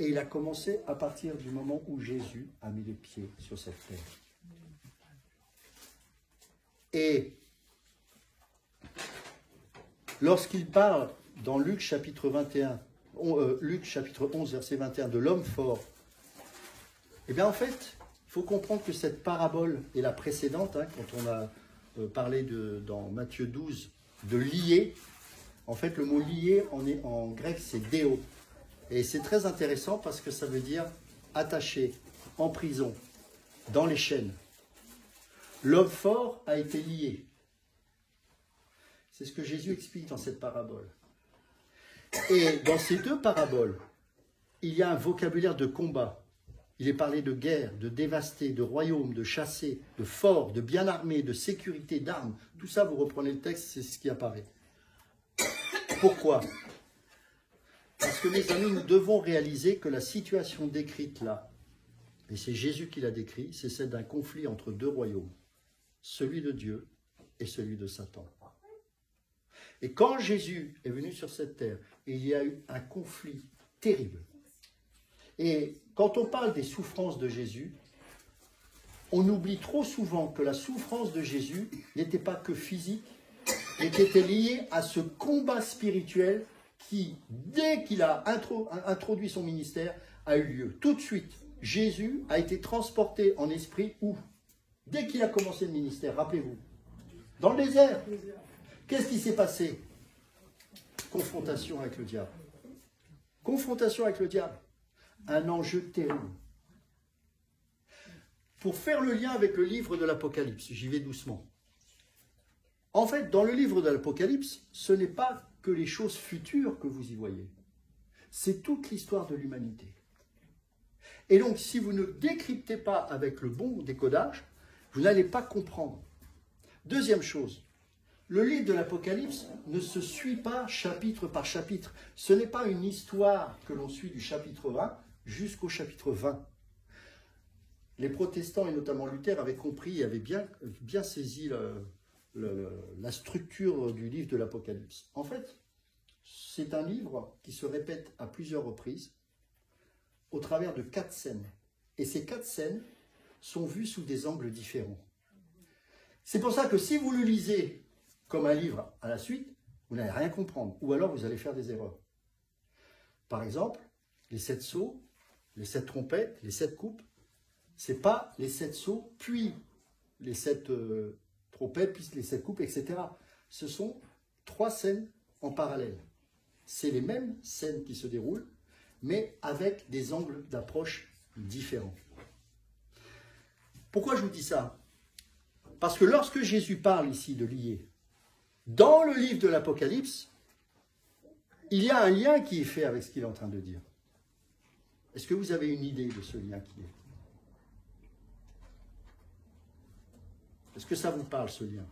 Et il a commencé à partir du moment où Jésus a mis les pieds sur cette terre. Et lorsqu'il parle dans Luc chapitre 11, verset 21, de l'homme fort, eh bien en fait, il faut comprendre que cette parabole et la précédente, quand on a parlé dans Matthieu 12, de lier, en fait le mot lier en grec c'est déo. Et c'est très intéressant parce que ça veut dire attaché, en prison, dans les chaînes. L'homme fort a été lié. C'est ce que Jésus explique dans cette parabole. Et dans ces deux paraboles, il y a un vocabulaire de combat. Il est parlé de guerre, de dévaster, de royaume, de chasser, de fort, de bien armé, de sécurité, d'armes. Tout ça, vous reprenez le texte, c'est ce qui apparaît. Pourquoi? Parce que, mes amis, nous devons réaliser que la situation décrite là, et c'est Jésus qui l'a décrit, c'est celle d'un conflit entre deux royaumes, celui de Dieu et celui de Satan. Et quand Jésus est venu sur cette terre, il y a eu un conflit terrible. Et quand on parle des souffrances de Jésus, on oublie trop souvent que la souffrance de Jésus n'était pas que physique, mais qui était liée à ce combat spirituel qui, dès qu'il a introduit son ministère, a eu lieu. Tout de suite, Jésus a été transporté en esprit où? Dès qu'il a commencé le ministère, rappelez-vous, dans le désert. Qu'est-ce qui s'est passé? Confrontation avec le diable. Confrontation avec le diable. Un enjeu terrible. Pour faire le lien avec le livre de l'Apocalypse, j'y vais doucement. En fait, dans le livre de l'Apocalypse, ce n'est pas que les choses futures que vous y voyez. C'est toute l'histoire de l'humanité. Et donc, si vous ne décryptez pas avec le bon décodage, vous n'allez pas comprendre. Deuxième chose, le livre de l'Apocalypse ne se suit pas chapitre par chapitre. Ce n'est pas une histoire que l'on suit du chapitre 1 jusqu'au chapitre 20. Les protestants, et notamment Luther, avaient compris et avaient bien saisi la structure du livre de l'Apocalypse. En fait, c'est un livre qui se répète à plusieurs reprises au travers de 4 scènes. Et ces 4 scènes sont vues sous des angles différents. C'est pour ça que si vous le lisez comme un livre à la suite, vous n'allez rien comprendre, ou alors vous allez faire des erreurs. Par exemple, les 7 sceaux, les 7 trompettes, les 7 coupes, ce n'est pas les 7 sceaux, puis les 7 trompettes, puis les 7 coupes, etc. Ce sont 3 scènes en parallèle. C'est les mêmes scènes qui se déroulent, mais avec des angles d'approche différents. Pourquoi je vous dis ça? Parce que lorsque Jésus parle ici de lier, dans le livre de l'Apocalypse, il y a un lien qui est fait avec ce qu'il est en train de dire. Est-ce que vous avez une idée de ce lien qui est? Est-ce que ça vous parle, ce lien?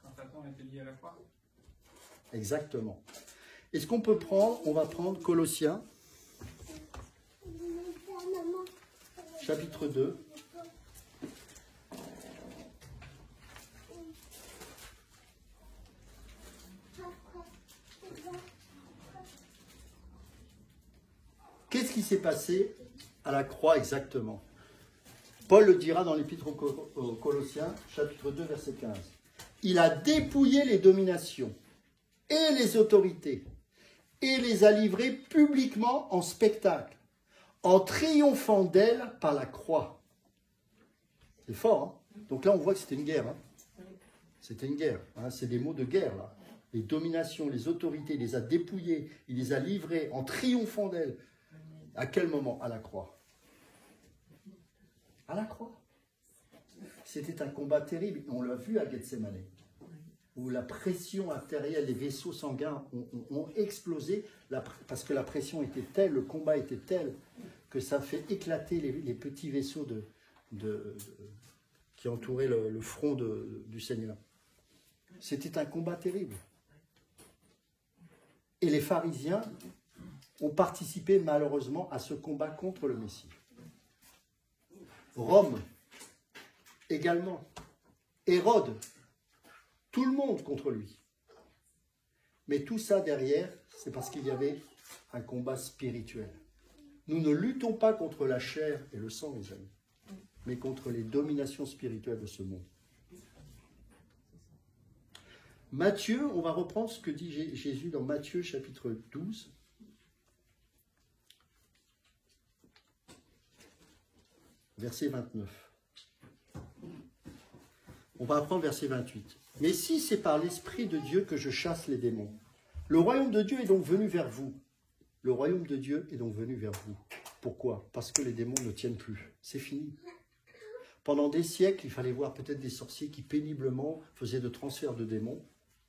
Quand Satan était lié à la croix. Exactement. Est-ce qu'on peut prendre, on va prendre Colossiens, chapitre 2. Qu'est-ce qui s'est passé à la croix exactement? Paul le dira dans l'Épître aux Colossiens, chapitre 2, verset 15. Il a dépouillé les dominations et les autorités et les a livrées publiquement en spectacle, en triomphant d'elles par la croix. C'est fort, hein? Donc là, on voit que c'était une guerre. Hein? C'était une guerre. Hein? C'est des mots de guerre, là. Les dominations, les autorités, il les a dépouillées, il les a livrées en triomphant d'elles. À quel moment? À la croix. À la croix. C'était un combat terrible. On l'a vu à Gethsémane, où la pression artérielle, les vaisseaux sanguins ont explosé, parce que la pression était telle, le combat était tel, que ça fait éclater les petits vaisseaux qui entouraient le front du Seigneur. C'était un combat terrible. Et les pharisiens ont participé malheureusement à ce combat contre le Messie. Rome, également. Hérode, tout le monde contre lui. Mais tout ça derrière, c'est parce qu'il y avait un combat spirituel. Nous ne luttons pas contre la chair et le sang, mes amis, mais contre les dominations spirituelles de ce monde. Matthieu, on va reprendre ce que dit Jésus dans Matthieu chapitre 12. Verset 29. On va apprendre verset 28. Mais si c'est par l'Esprit de Dieu que je chasse les démons, le royaume de Dieu est donc venu vers vous. Le royaume de Dieu est donc venu vers vous. Pourquoi? Parce que les démons ne tiennent plus. C'est fini. Pendant des siècles, il fallait voir peut-être des sorciers qui péniblement faisaient de transferts de démons.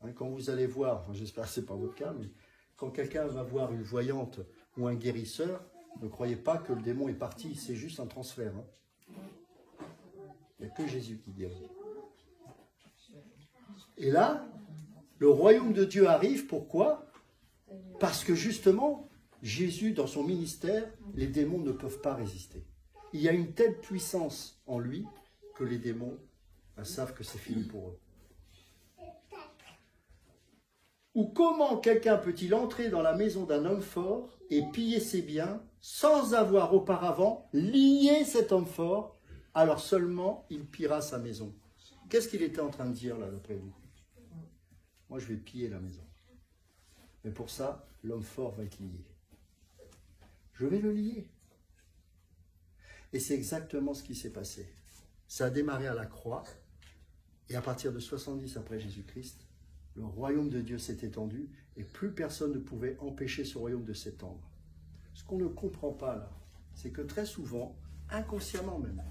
Hein, quand vous allez voir, enfin, j'espère que ce n'est pas votre cas, mais quand quelqu'un va voir une voyante ou un guérisseur, ne croyez pas que le démon est parti, c'est juste un transfert. Hein. Il n'y a que Jésus qui guérit. Et là, le royaume de Dieu arrive, pourquoi? Parce que justement, Jésus, dans son ministère, les démons ne peuvent pas résister. Il y a une telle puissance en lui que les démons savent que c'est fini pour eux. Ou comment quelqu'un peut-il entrer dans la maison d'un homme fort et piller ses biens sans avoir auparavant lié cet homme fort, alors seulement il pillera sa maison. Qu'est-ce qu'il était en train de dire là, d'après vous? Moi, je vais piller la maison. Mais pour ça, l'homme fort va être lié. Je vais le lier. Et c'est exactement ce qui s'est passé. Ça a démarré à la croix, et à partir de 70 après Jésus-Christ, le royaume de Dieu s'est étendu, et plus personne ne pouvait empêcher ce royaume de s'étendre. Ce qu'on ne comprend pas là, c'est que très souvent, inconsciemment même,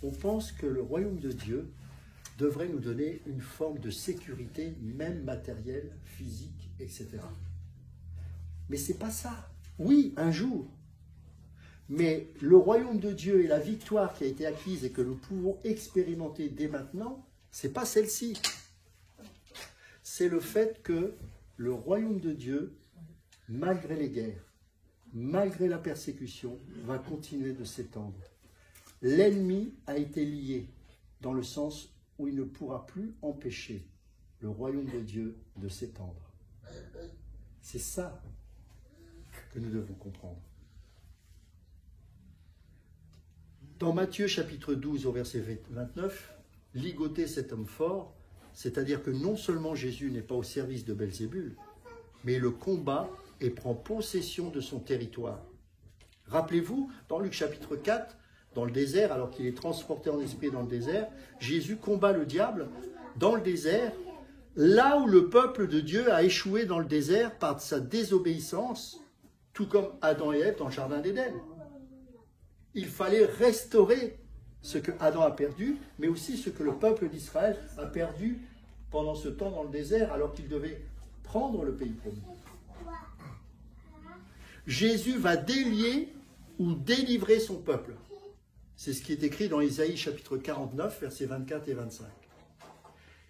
on pense que le royaume de Dieu devrait nous donner une forme de sécurité, même matérielle, physique, etc. Mais c'est pas ça. Oui, un jour. Mais le royaume de Dieu et la victoire qui a été acquise et que nous pouvons expérimenter dès maintenant, c'est pas celle-ci. C'est le fait que le royaume de Dieu, malgré les guerres, malgré la persécution, va continuer de s'étendre. L'ennemi a été lié dans le sens où il ne pourra plus empêcher le royaume de Dieu de s'étendre. C'est ça que nous devons comprendre. Dans Matthieu chapitre 12 au verset 29, ligoter cet homme fort, c'est-à-dire que non seulement Jésus n'est pas au service de Belzébul, mais il le combat et prend possession de son territoire. Rappelez-vous, dans Luc chapitre 4, dans le désert, alors qu'il est transporté en esprit dans le désert, Jésus combat le diable dans le désert, là où le peuple de Dieu a échoué dans le désert par sa désobéissance, tout comme Adam et Ève dans le jardin d'Éden. Il fallait restaurer ce que Adam a perdu, mais aussi ce que le peuple d'Israël a perdu pendant ce temps dans le désert, alors qu'il devait prendre le pays promis. Jésus va délier ou délivrer son peuple. C'est ce qui est écrit dans Ésaïe chapitre 49, versets 24 et 25.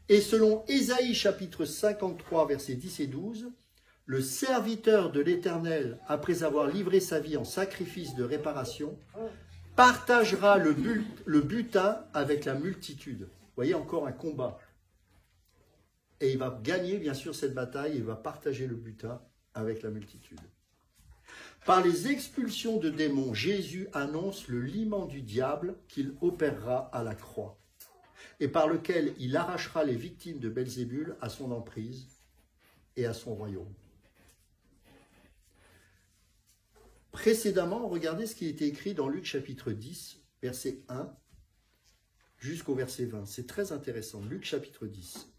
Et selon Ésaïe chapitre 53, versets 10 et 12, le serviteur de l'Éternel, après avoir livré sa vie en sacrifice de réparation, partagera le butin avec la multitude. Vous voyez, encore un combat. Et il va gagner, bien sûr, cette bataille, et il va partager le butin avec la multitude. Par les expulsions de démons, Jésus annonce le liement du diable qu'il opérera à la croix, et par lequel il arrachera les victimes de Belzébul à son emprise et à son royaume. Précédemment, regardez ce qui était écrit dans Luc chapitre 10, verset 1 jusqu'au verset 20. C'est très intéressant. Luc chapitre 10.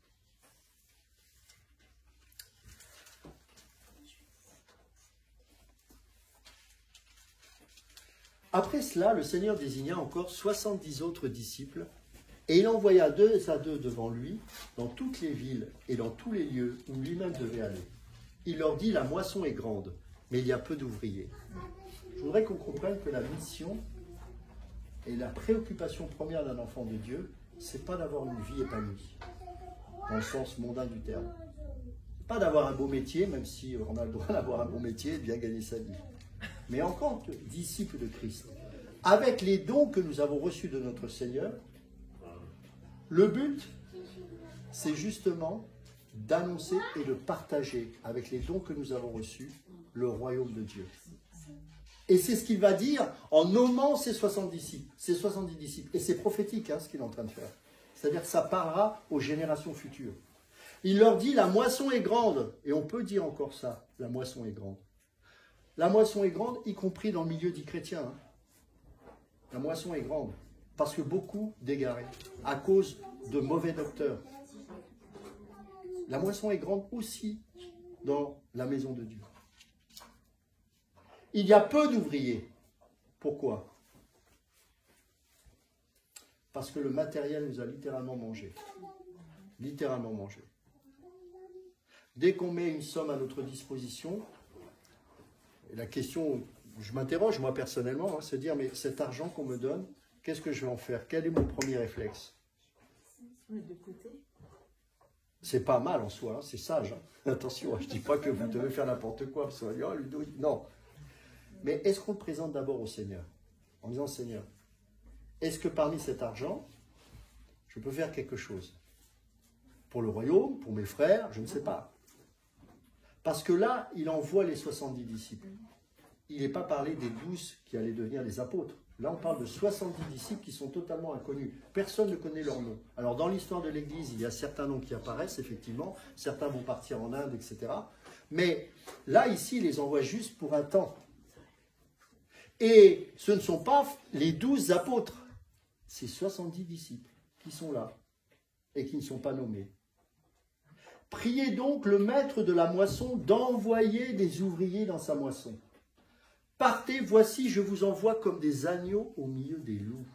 Après cela, le Seigneur désigna encore 70 autres disciples, et il envoya 2 à 2 devant lui, dans toutes les villes et dans tous les lieux où lui-même devait aller. Il leur dit, la moisson est grande, mais il y a peu d'ouvriers. Je voudrais qu'on comprenne que la mission et la préoccupation première d'un enfant de Dieu, c'est pas d'avoir une vie épanouie, dans le sens mondain du terme. Pas d'avoir un beau métier, même si on a le droit d'avoir un bon métier et de bien gagner sa vie. Mais en tant que disciple de Christ, avec les dons que nous avons reçus de notre Seigneur, le but, c'est justement d'annoncer et de partager avec les dons que nous avons reçus le royaume de Dieu. Et c'est ce qu'il va dire en nommant ces 70 disciples. Et c'est prophétique ce qu'il est en train de faire. C'est-à-dire que ça parlera aux générations futures. Il leur dit, la moisson est grande. Et on peut dire encore ça, la moisson est grande. La moisson est grande, y compris dans le milieu dit chrétien. La moisson est grande. Parce que beaucoup d'égarés, à cause de mauvais docteurs. La moisson est grande aussi dans la maison de Dieu. Il y a peu d'ouvriers. Pourquoi? parce que le matériel nous a littéralement mangé. Littéralement mangé. Dès qu'on met une somme à notre disposition, et la question, je m'interroge moi personnellement, se dire, mais cet argent qu'on me donne, qu'est-ce que je vais en faire? Quel est mon premier réflexe? De côté. C'est pas mal en soi, c'est sage. Attention, je ne dis pas que vous devez faire n'importe quoi, parce qu'on va dire, Ludo, non. Mais est-ce qu'on le présente d'abord au Seigneur? En disant, Seigneur, est-ce que parmi cet argent, je peux faire quelque chose? Pour le royaume, pour mes frères, je ne sais pas. Parce que là, il envoie les 70 disciples. Il n'est pas parlé des 12 qui allaient devenir les apôtres. Là, on parle de 70 disciples qui sont totalement inconnus. Personne ne connaît leur nom. Alors, dans l'histoire de l'Église, il y a certains noms qui apparaissent, effectivement. Certains vont partir en Inde, etc. Mais là, ici, il les envoie juste pour un temps. Et ce ne sont pas les 12 apôtres. C'est 70 disciples qui sont là et qui ne sont pas nommés. Priez donc le maître de la moisson d'envoyer des ouvriers dans sa moisson. Partez, voici, je vous envoie comme des agneaux au milieu des loups.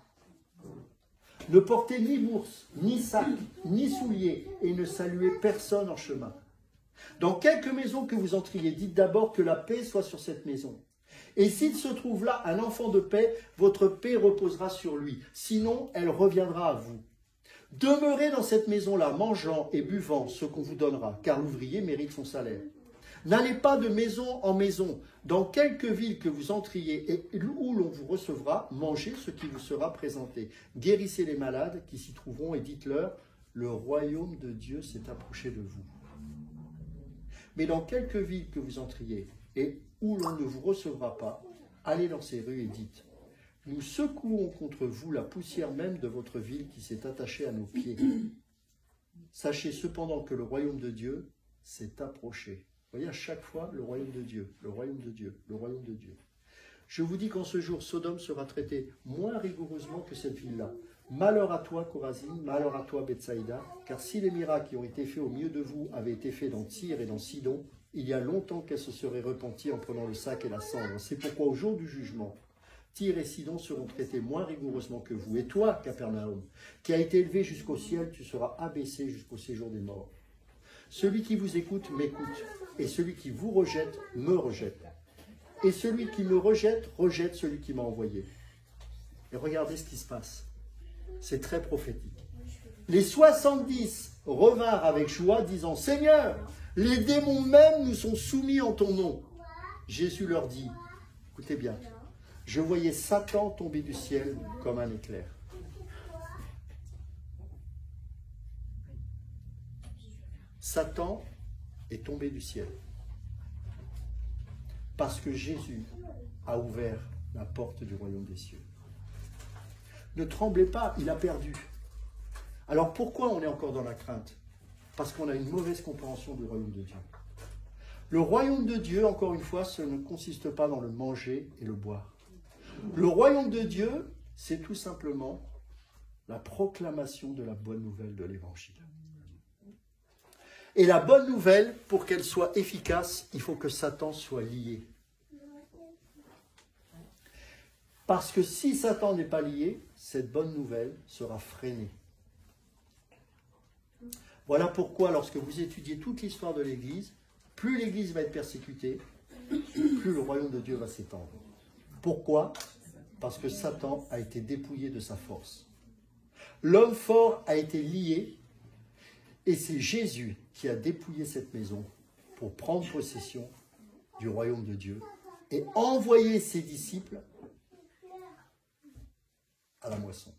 Ne portez ni bourse, ni sac, ni souliers, et ne saluez personne en chemin. Dans quelque maison que vous entriez, dites d'abord que la paix soit sur cette maison. Et s'il se trouve là un enfant de paix, votre paix reposera sur lui. Sinon, elle reviendra à vous. Demeurez dans cette maison-là, mangeant et buvant ce qu'on vous donnera, car l'ouvrier mérite son salaire. N'allez pas de maison en maison. Dans quelque ville que vous entriez et où l'on vous recevra, mangez ce qui vous sera présenté. Guérissez les malades qui s'y trouveront et dites-leur, le royaume de Dieu s'est approché de vous. Mais dans quelque ville que vous entriez et où l'on ne vous recevra pas, allez dans ces rues et dites, nous secouons contre vous la poussière même de votre ville qui s'est attachée à nos pieds. Sachez cependant que le royaume de Dieu s'est approché. Vous voyez, à chaque fois, le royaume de Dieu, le royaume de Dieu, le royaume de Dieu. Je vous dis qu'en ce jour, Sodome sera traité moins rigoureusement que cette ville-là. Malheur à toi, Chorazin, malheur à toi, Bethsaïda, car si les miracles qui ont été faits au milieu de vous avaient été faits dans Tyr et dans Sidon, il y a longtemps qu'elles se seraient repenties en prenant le sac et la cendre. C'est pourquoi au jour du jugement, Tyr et Sidon seront traités moins rigoureusement que vous. Et toi, Capernaum, qui a été élevé jusqu'au ciel, tu seras abaissé jusqu'au séjour des morts. Celui qui vous écoute m'écoute, et celui qui vous rejette me rejette. Et celui qui me rejette, rejette celui qui m'a envoyé. Et regardez ce qui se passe. C'est très prophétique. Les 70 revinrent avec joie, disant, « Seigneur, les démons même nous sont soumis en ton nom. » Jésus leur dit, écoutez bien, « Je voyais Satan tomber du ciel comme un éclair. » Satan est tombé du ciel parce que Jésus a ouvert la porte du royaume des cieux. Ne tremblez pas, il a perdu. Alors pourquoi on est encore dans la crainte? Parce qu'on a une mauvaise compréhension du royaume de Dieu. Le royaume de Dieu, encore une fois, ce ne consiste pas dans le manger et le boire. Le royaume de Dieu, c'est tout simplement la proclamation de la bonne nouvelle de l'Évangile. Et la bonne nouvelle, pour qu'elle soit efficace, il faut que Satan soit lié. Parce que si Satan n'est pas lié, cette bonne nouvelle sera freinée. Voilà pourquoi, lorsque vous étudiez toute l'histoire de l'Église, plus l'Église va être persécutée, plus le royaume de Dieu va s'étendre. Pourquoi? Parce que Satan a été dépouillé de sa force. L'homme fort a été lié, et c'est Jésus qui a dépouillé cette maison pour prendre possession du royaume de Dieu et envoyer ses disciples à la moisson.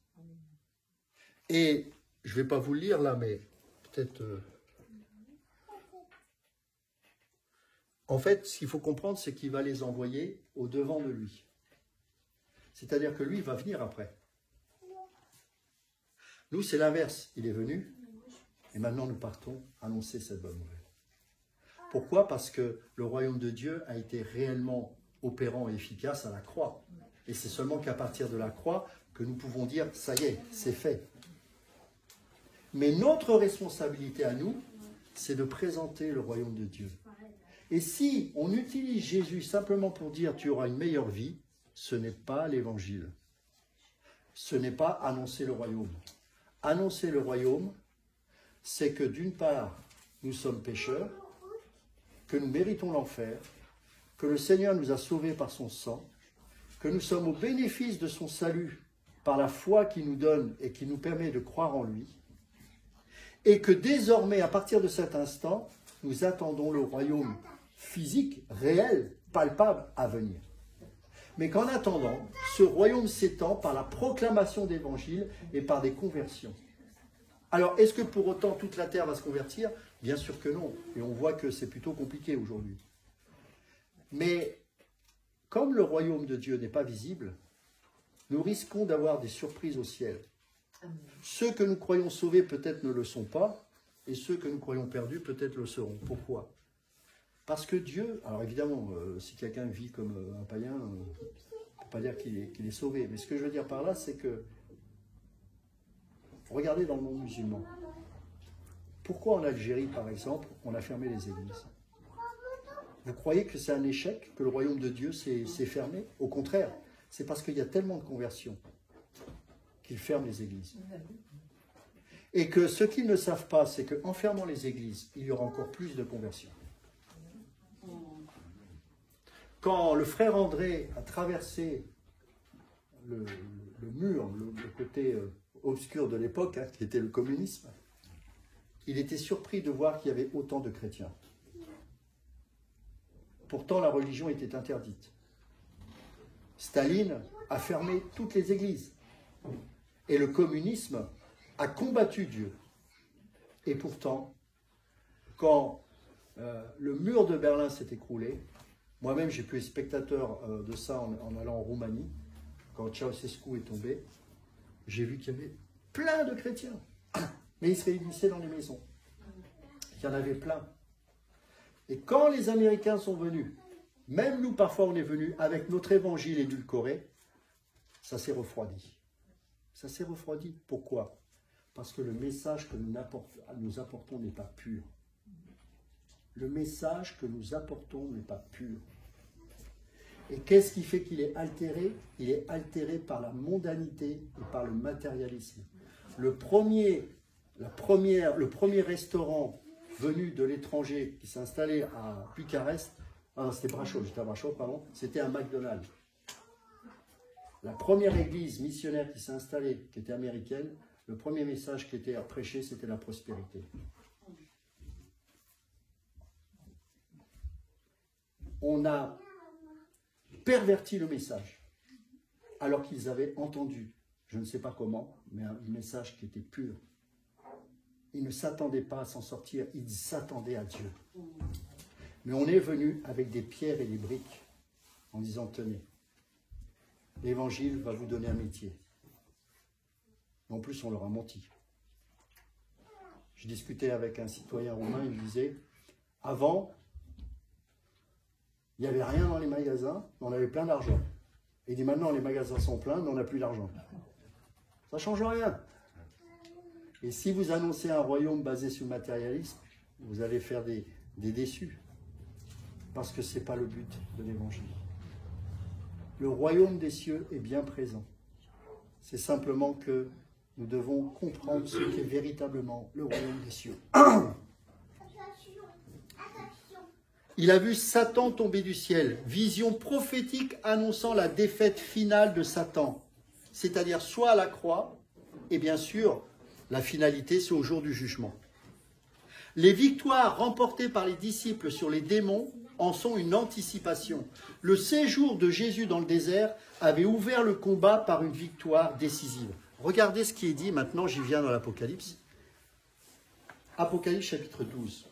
Et je ne vais pas vous le lire là, mais peut-être... En fait, ce qu'il faut comprendre, c'est qu'il va les envoyer au-devant de lui. C'est-à-dire que lui, il va venir après. Nous, c'est l'inverse. Il est venu, et maintenant nous partons annoncer cette bonne nouvelle. Pourquoi? Parce que le royaume de Dieu a été réellement opérant et efficace à la croix. Et c'est seulement qu'à partir de la croix que nous pouvons dire, ça y est, c'est fait. Mais notre responsabilité à nous, c'est de présenter le royaume de Dieu. Et si on utilise Jésus simplement pour dire tu auras une meilleure vie, ce n'est pas l'évangile. ce n'est pas annoncer le royaume. Annoncer le royaume, c'est que d'une part, nous sommes pécheurs, que nous méritons l'enfer, que le Seigneur nous a sauvés par son sang, que nous sommes au bénéfice de son salut par la foi qu'il nous donne et qui nous permet de croire en lui, et que désormais, à partir de cet instant, nous attendons le royaume physique, réel, palpable à venir. Mais qu'en attendant, ce royaume s'étend par la proclamation d'évangile et par des conversions. Alors, est-ce que pour autant toute la terre va se convertir? Bien sûr que non. Et on voit que c'est plutôt compliqué aujourd'hui. Mais comme le royaume de Dieu n'est pas visible, nous risquons d'avoir des surprises au ciel. Ceux que nous croyons sauvés peut-être ne le sont pas, et ceux que nous croyons perdus peut-être le seront. Pourquoi? Parce que Dieu, alors évidemment, si quelqu'un vit comme un païen, on ne peut pas dire qu'il est sauvé. Mais ce que je veux dire par là, c'est que, regardez dans le monde musulman. Pourquoi en Algérie, par exemple, on a fermé les églises? Vous croyez que c'est un échec, que le royaume de Dieu s'est fermé? Au contraire, c'est parce qu'il y a tellement de conversions qu'ils ferment les églises. Et que ce qu'ils ne savent pas, c'est qu'en fermant les églises, il y aura encore plus de conversions. Quand le frère André a traversé le mur, le côté obscur de l'époque, hein, qui était le communisme, il était surpris de voir qu'il y avait autant de chrétiens. Pourtant, la religion était interdite. Staline a fermé toutes les églises. Et le communisme a combattu Dieu. Et pourtant, quand le mur de Berlin s'est écroulé, moi-même j'ai pu être spectateur de ça en allant en Roumanie, quand Ceausescu est tombé, j'ai vu qu'il y avait plein de chrétiens. Mais ils se réunissaient dans les maisons. Il y en avait plein. Et quand les Américains sont venus, même nous parfois on est venus avec notre évangile édulcoré, ça s'est refroidi. Ça s'est refroidi. Pourquoi? Parce que le message que nous apportons n'est pas pur. Le message que nous apportons n'est pas pur. Et qu'est-ce qui fait qu'il est altéré? Il est altéré par la mondanité et par le matérialisme. Le premier restaurant venu de l'étranger qui s'est installé à Bucarest, c'était Brasov, j'étais à Brasov, pardon, c'était un McDonald's. La première église missionnaire qui s'est installée, qui était américaine, le premier message qui était à prêcher, c'était la prospérité. On a perverti le message, alors qu'ils avaient entendu, je ne sais pas comment, mais un message qui était pur. Ils ne s'attendaient pas à s'en sortir, ils s'attendaient à Dieu. Mais on est venu avec des pierres et des briques, en disant, tenez, l'évangile va vous donner un métier. En plus, on leur a menti. Je discutais avec un citoyen roumain, il me disait, avant, il n'y avait rien dans les magasins, mais on avait plein d'argent. Il dit, maintenant, les magasins sont pleins, mais on n'a plus d'argent. Ça ne change rien. Et si vous annoncez un royaume basé sur le matérialisme, vous allez faire des déçus. Parce que ce n'est pas le but de l'évangile. Le royaume des cieux est bien présent. C'est simplement que nous devons comprendre ce qu'est véritablement le royaume des cieux. Il a vu Satan tomber du ciel, vision prophétique annonçant la défaite finale de Satan, c'est-à-dire soit à la croix, et bien sûr, la finalité, c'est au jour du jugement. Les victoires remportées par les disciples sur les démons en sont une anticipation. Le séjour de Jésus dans le désert avait ouvert le combat par une victoire décisive. Regardez ce qui est dit, maintenant j'y viens dans l'Apocalypse. Apocalypse chapitre 12.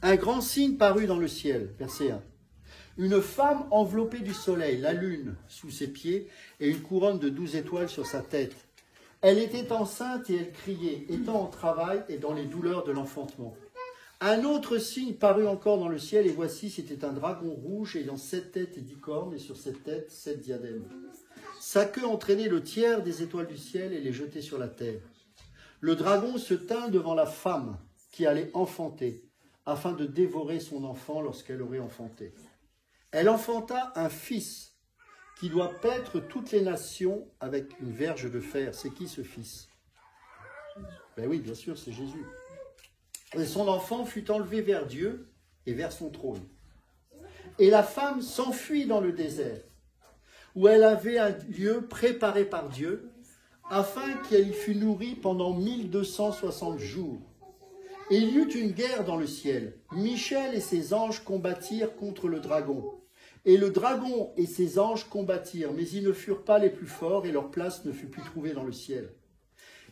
Un grand signe parut dans le ciel, verset 1. Une femme enveloppée du soleil, la lune sous ses pieds et une couronne de 12 étoiles sur sa tête. Elle était enceinte et elle criait, étant en travail et dans les douleurs de l'enfantement. Un autre signe parut encore dans le ciel et voici, c'était un dragon rouge ayant 7 têtes et 10 cornes et sur cette tête 7 diadèmes. Sa queue entraînait le tiers des étoiles du ciel et les jetait sur la terre. Le dragon se tint devant la femme qui allait enfanter. afin de dévorer son enfant lorsqu'elle aurait enfanté. Elle enfanta un fils qui doit paître toutes les nations avec une verge de fer. C'est qui ce fils? Ben oui, bien sûr, c'est Jésus. Et son enfant fut enlevé vers Dieu et vers son trône. Et la femme s'enfuit dans le désert, où elle avait un lieu préparé par Dieu, afin qu'elle y fût nourrie pendant 1260 jours. Et il y eut une guerre dans le ciel. Michel et ses anges combattirent contre le dragon. Et le dragon et ses anges combattirent, mais ils ne furent pas les plus forts, et leur place ne fut plus trouvée dans le ciel.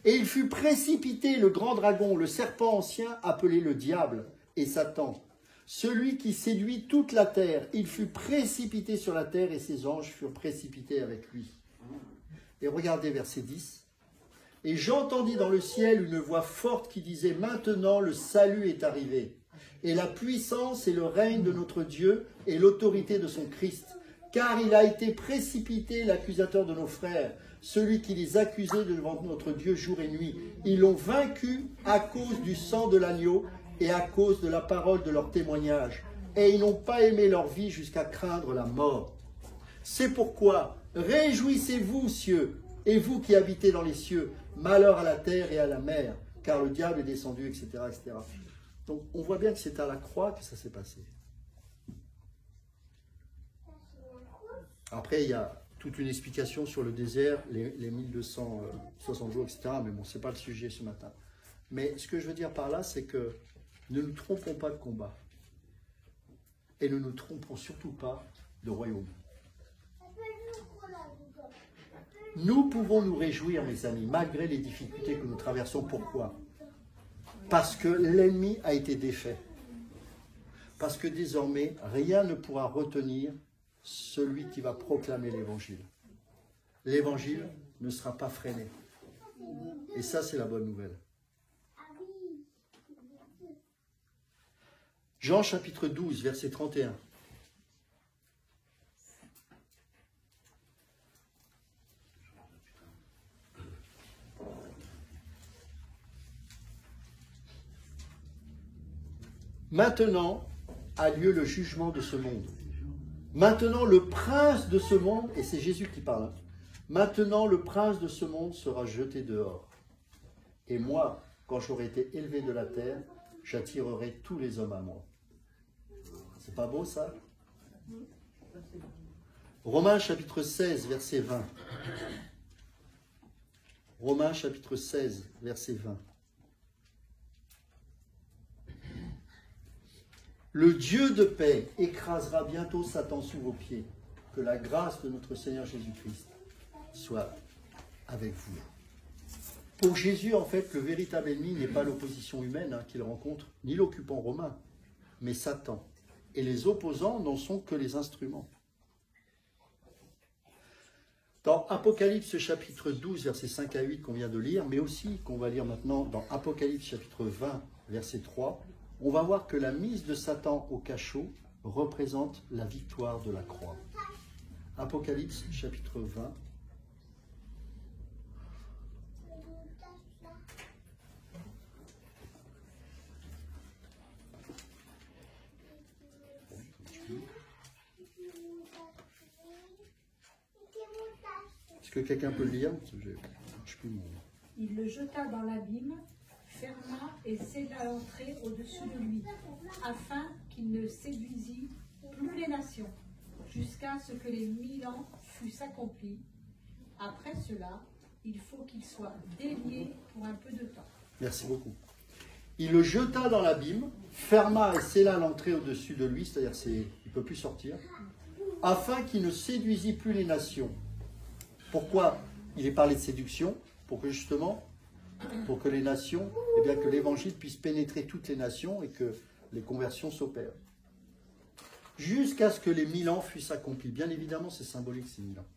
Et il fut précipité, le grand dragon, le serpent ancien, appelé le diable et Satan, celui qui séduit toute la terre. Il fut précipité sur la terre, et ses anges furent précipités avec lui. Et regardez verset 10. Et j'entendis dans le ciel une voix forte qui disait, maintenant le salut est arrivé, et la puissance et le règne de notre Dieu et l'autorité de son Christ, car il a été précipité l'accusateur de nos frères, celui qui les accusait devant notre Dieu jour et nuit. Ils l'ont vaincu à cause du sang de l'agneau et à cause de la parole de leur témoignage, et ils n'ont pas aimé leur vie jusqu'à craindre la mort. C'est pourquoi, réjouissez-vous, cieux, et vous qui habitez dans les cieux, malheur à la terre et à la mer, car le diable est descendu, etc., etc. Donc, on voit bien que c'est à la croix que ça s'est passé. Après, il y a toute une explication sur le désert, les 1260 jours, etc. Mais bon, ce n'est pas le sujet ce matin. Mais ce que je veux dire par là, c'est que ne nous trompons pas de combat. Et ne nous trompons surtout pas de royaume. Nous pouvons nous réjouir, mes amis, malgré les difficultés que nous traversons. Pourquoi? Parce que l'ennemi a été défait. Parce que désormais, rien ne pourra retenir celui qui va proclamer l'évangile. L'évangile ne sera pas freiné. Et ça, c'est la bonne nouvelle. Jean chapitre 12, verset 31. Maintenant a lieu le jugement de ce monde. Maintenant le prince de ce monde, et c'est Jésus qui parle, maintenant le prince de ce monde sera jeté dehors. Et moi, quand j'aurai été élevé de la terre, j'attirerai tous les hommes à moi. C'est pas beau ça? Romains chapitre 16, verset 20. Romains chapitre 16, verset 20. Le Dieu de paix écrasera bientôt Satan sous vos pieds. Que la grâce de notre Seigneur Jésus-Christ soit avec vous. Pour Jésus, en fait, le véritable ennemi n'est pas l'opposition humaine qu'il rencontre, ni l'occupant romain, mais Satan. Et les opposants n'en sont que les instruments. Dans Apocalypse chapitre 12, versets 5 à 8 qu'on vient de lire, mais aussi qu'on va lire maintenant dans Apocalypse chapitre 20, verset 3, on va voir que la mise de Satan au cachot représente la victoire de la croix. Apocalypse chapitre 20. Est-ce que quelqu'un peut le lire? Il le jeta dans l'abîme, ferma et scella l'entrée au-dessus de lui, afin qu'il ne séduisît plus les nations, jusqu'à ce que les 1000 ans fussent accomplis. Après cela, il faut qu'il soit délié pour un peu de temps. Merci beaucoup. Il le jeta dans l'abîme, ferma et scella l'entrée au-dessus de lui, c'est-à-dire il ne peut plus sortir, afin qu'il ne séduisît plus les nations. Pourquoi il est parlé de séduction? Pour que justement, pour que les nations, eh bien que l'évangile puisse pénétrer toutes les nations et que les conversions s'opèrent. Jusqu'à ce que les 1000 ans fussent accomplis. Bien évidemment, c'est symbolique ces 1000 ans.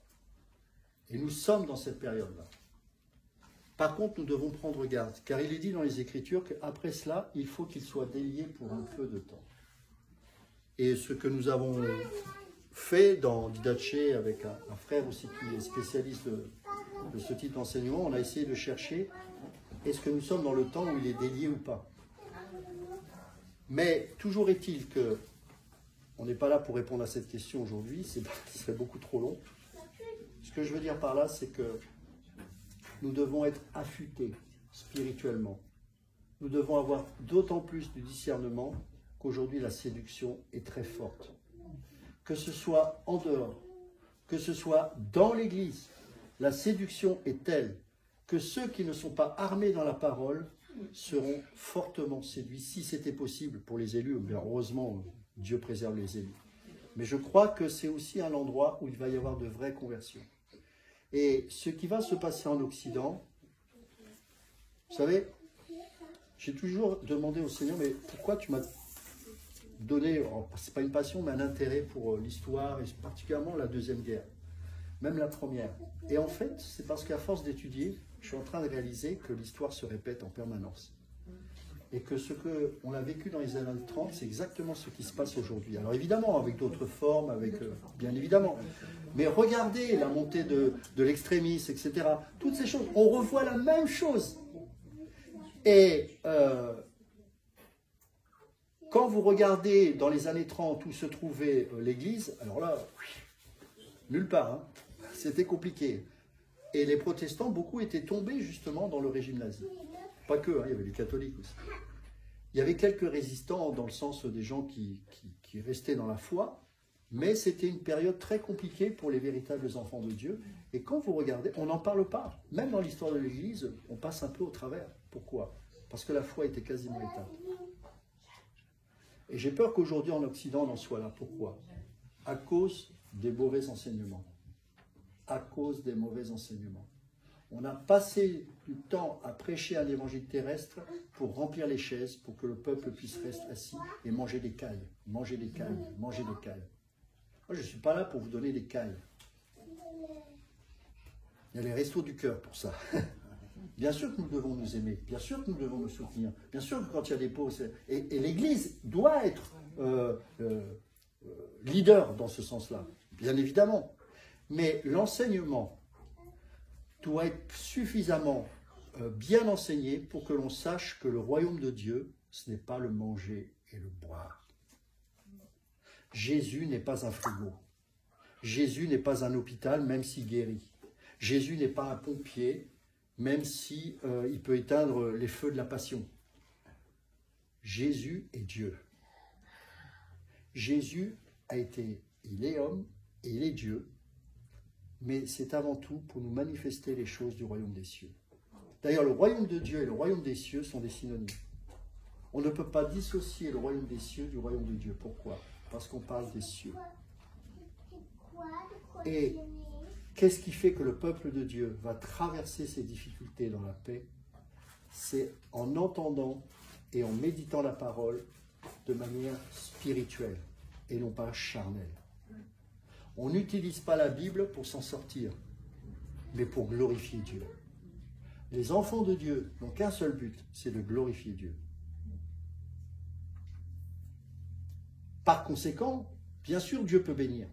Et nous sommes dans cette période-là. Par contre, nous devons prendre garde, car il est dit dans les Écritures qu'après cela, il faut qu'il soit délié pour un peu de temps. Et ce que nous avons fait dans Didache avec un frère aussi qui est spécialiste de ce type d'enseignement, on a essayé de chercher est-ce que nous sommes dans le temps où il est délié ou pas. Mais toujours est-il que on n'est pas là pour répondre à cette question aujourd'hui, ce serait beaucoup trop long. Ce que je veux dire par là, c'est que nous devons être affûtés spirituellement. Nous devons avoir d'autant plus de discernement qu'aujourd'hui la séduction est très forte. Que ce soit en dehors, que ce soit dans l'Église, la séduction est telle que ceux qui ne sont pas armés dans la parole seront fortement séduits, si c'était possible pour les élus. Bien, heureusement, Dieu préserve les élus. Mais je crois que c'est aussi un endroit où il va y avoir de vraies conversions. Et ce qui va se passer en Occident, vous savez, j'ai toujours demandé au Seigneur, mais pourquoi tu m'as donné, c'est pas une passion, mais un intérêt pour l'histoire, et particulièrement la Deuxième Guerre, même la Première. Et en fait, c'est parce qu'à force d'étudier, je suis en train de réaliser que l'histoire se répète en permanence. Et que ce qu'on a vécu dans les années 30, c'est exactement ce qui se passe aujourd'hui. Alors évidemment, avec d'autres formes, bien évidemment. Mais regardez la montée de l'extrémisme, etc. Toutes ces choses, on revoit la même chose. Et quand vous regardez dans les années 30 où se trouvait l'Église, alors là, nulle part, hein. C'était compliqué. Et les protestants, beaucoup étaient tombés justement dans le régime nazi. Pas que, hein, il y avait les catholiques aussi. Il y avait quelques résistants dans le sens des gens qui restaient dans la foi, mais c'était une période très compliquée pour les véritables enfants de Dieu. Et quand vous regardez, on n'en parle pas. Même dans l'histoire de l'Église, on passe un peu au travers. Pourquoi? Parce que la foi était quasiment éteinte. Et j'ai peur qu'aujourd'hui en Occident, on en soit là. Pourquoi? À cause des mauvais enseignements. À cause des mauvais enseignements. On a passé du temps à prêcher un évangile terrestre pour remplir les chaises, pour que le peuple puisse rester assis et manger des cailles, manger des cailles, manger des cailles. Moi, je ne suis pas là pour vous donner des cailles. Il y a les restos du cœur pour ça. Bien sûr que nous devons nous aimer, bien sûr que nous devons nous soutenir, bien sûr que quand il y a des pauvres, et l'Église doit être leader dans ce sens-là, bien évidemment. Mais l'enseignement doit être suffisamment bien enseigné pour que l'on sache que le royaume de Dieu, ce n'est pas le manger et le boire. Jésus n'est pas un frigo. Jésus n'est pas un hôpital, même s'il guérit. Jésus n'est pas un pompier, même si il peut éteindre les feux de la passion. Jésus est Dieu. Jésus il est homme et il est Dieu. Mais c'est avant tout pour nous manifester les choses du royaume des cieux. D'ailleurs, le royaume de Dieu et le royaume des cieux sont des synonymes. On ne peut pas dissocier le royaume des cieux du royaume de Dieu. Pourquoi? Parce qu'on parle des cieux. Et qu'est-ce qui fait que le peuple de Dieu va traverser ces difficultés dans la paix? C'est en entendant et en méditant la parole de manière spirituelle et non pas charnelle. On n'utilise pas la Bible pour s'en sortir, mais pour glorifier Dieu. Les enfants de Dieu n'ont qu'un seul but, c'est de glorifier Dieu. Par conséquent, bien sûr, Dieu peut bénir.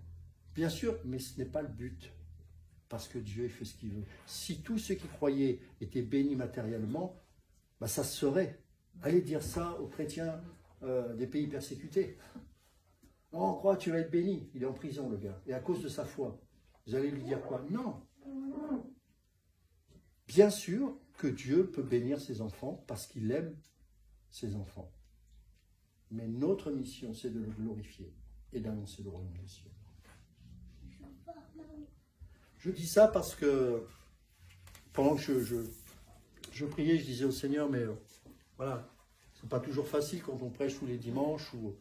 Bien sûr, mais ce n'est pas le but. Parce que Dieu fait ce qu'il veut. Si tous ceux qui croyaient étaient bénis matériellement, bah ça se saurait. Allez dire ça aux chrétiens des pays persécutés. Oh, on croit que tu vas être béni. Il est en prison, le gars. Et à cause de sa foi. Vous allez lui dire quoi? Non. Bien sûr que Dieu peut bénir ses enfants parce qu'il aime ses enfants. Mais notre mission, c'est de le glorifier et d'annoncer le royaume des cieux. Je dis ça parce que pendant que je priais, je disais au Seigneur, mais voilà, c'est pas toujours facile quand on prêche tous les dimanches ou...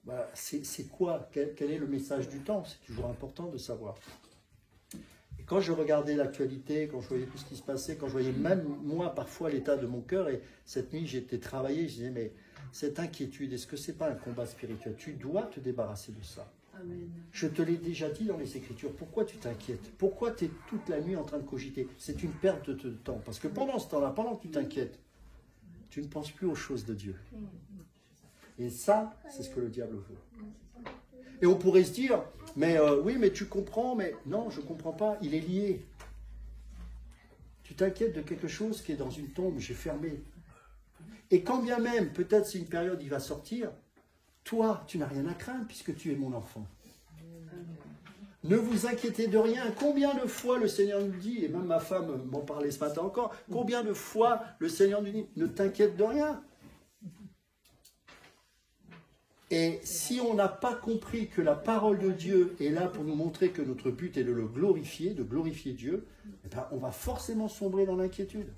Voilà, c'est quoi? Quel est le message du temps? C'est toujours important de savoir. Et quand je regardais l'actualité, quand je voyais tout ce qui se passait, quand je voyais même moi parfois l'état de mon cœur, et cette nuit j'étais travaillé, je disais mais cette inquiétude, est-ce que c'est pas un combat spirituel? Tu dois te débarrasser de ça. Amen. Je te l'ai déjà dit dans les Écritures. Pourquoi tu t'inquiètes? Pourquoi tu es toute la nuit en train de cogiter? C'est une perte de temps. Parce que pendant ce temps-là, pendant que tu t'inquiètes, tu ne penses plus aux choses de Dieu. Et ça, c'est ce que le diable veut. Et on pourrait se dire, mais oui, mais tu comprends, mais non, je ne comprends pas, il est lié. Tu t'inquiètes de quelque chose qui est dans une tombe, j'ai fermé. Et quand bien même, peut-être c'est une période, il va sortir, toi, tu n'as rien à craindre puisque tu es mon enfant. Ne vous inquiétez de rien. Combien de fois le Seigneur nous dit, et même ma femme m'en parlait ce matin encore, combien de fois le Seigneur nous dit, ne t'inquiète de rien. Et si on n'a pas compris que la parole de Dieu est là pour nous montrer que notre but est de le glorifier, de glorifier Dieu, eh bien, on va forcément sombrer dans l'inquiétude.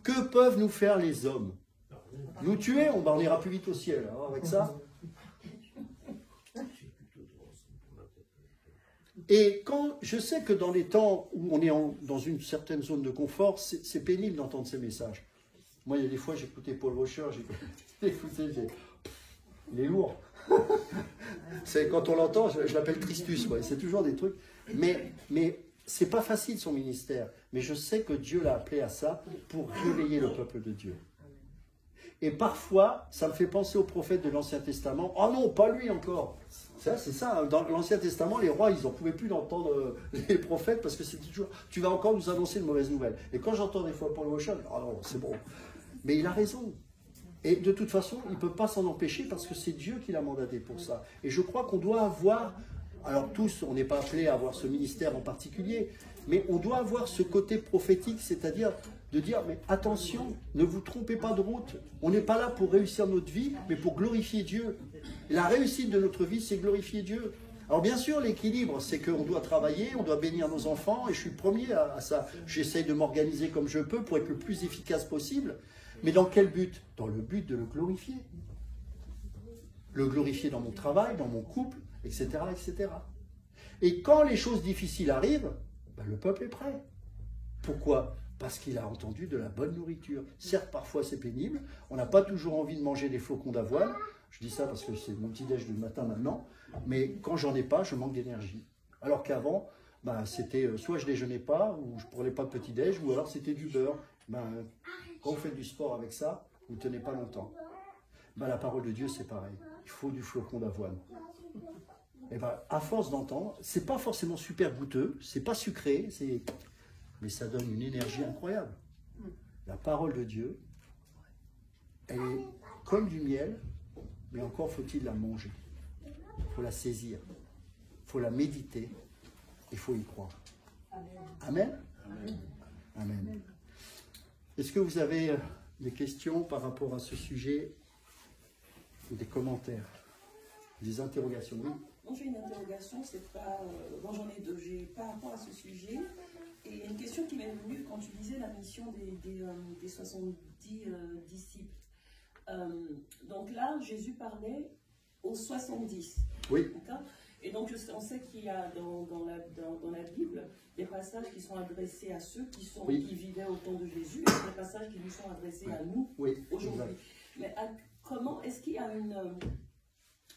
Que peuvent nous faire les hommes? Nous tuer, on ira plus vite au ciel, hein, avec ça. Et quand je sais que dans les temps où on est dans une certaine zone de confort, c'est pénible d'entendre ces messages. Moi, il y a des fois, j'écoutais Paul Washer, il est lourd. Quand on l'entend, je l'appelle Tristus, c'est toujours des trucs. Mais c'est pas facile son ministère. Mais je sais que Dieu l'a appelé à ça pour réveiller le peuple de Dieu. Et parfois, ça me fait penser aux prophètes de l'Ancien Testament. Oh non, pas lui encore. C'est ça, dans l'Ancien Testament, les rois, ils n'en pouvaient plus d'entendre les prophètes parce que c'était toujours, tu vas encore nous annoncer de mauvaises nouvelles. Et quand j'entends des fois Paul Washer, oh non, c'est bon. Mais il a raison. Et de toute façon, il ne peut pas s'en empêcher parce que c'est Dieu qui l'a mandaté pour ça. Et je crois qu'on doit avoir, alors tous, on n'est pas appelés à avoir ce ministère en particulier, mais on doit avoir ce côté prophétique, c'est-à-dire de dire, mais attention, ne vous trompez pas de route. On n'est pas là pour réussir notre vie, mais pour glorifier Dieu. Et la réussite de notre vie, c'est glorifier Dieu. Alors bien sûr, l'équilibre, c'est qu'on doit travailler, on doit bénir nos enfants, et je suis le premier à ça. J'essaye de m'organiser comme je peux pour être le plus efficace possible. Mais dans quel but? Dans le but de le glorifier. Le glorifier dans mon travail, dans mon couple, etc., etc. Et quand les choses difficiles arrivent, ben le peuple est prêt. Pourquoi? Parce qu'il a entendu de la bonne nourriture. Certes, parfois c'est pénible, on n'a pas toujours envie de manger des flocons d'avoine. Je dis ça parce que c'est mon petit-déj du matin maintenant. Mais quand j'en ai pas, je manque d'énergie. Alors qu'avant, ben, c'était soit je déjeunais pas, ou je prenais pas de petit-déj, ou alors c'était du beurre. Ben, quand vous faites du sport avec ça, vous ne tenez pas longtemps. Ben, la parole de Dieu, c'est pareil. Il faut du flocon d'avoine. Et ben, à force d'entendre, c'est pas forcément super goûteux, c'est pas sucré, mais ça donne une énergie incroyable. La parole de Dieu, elle est comme du miel, mais encore faut-il la manger. Il faut la saisir, il faut la méditer, il faut y croire. Amen. Amen. Amen. Est-ce que vous avez des questions par rapport à ce sujet ou des commentaires, des interrogations? Oui. Moi j'ai une interrogation, c'est pas. Bon, j'en ai deux, j'ai par rapport à ce sujet. Et une question qui m'est venue quand tu disais la mission des 70 disciples. Donc là, Jésus parlait aux 70. Oui. Et donc on sait qu'il y a dans la Bible des passages qui sont adressés à ceux qui vivaient au temps de Jésus et des passages qui nous sont adressés à nous aujourd'hui. Mais comment est-ce qu'il y a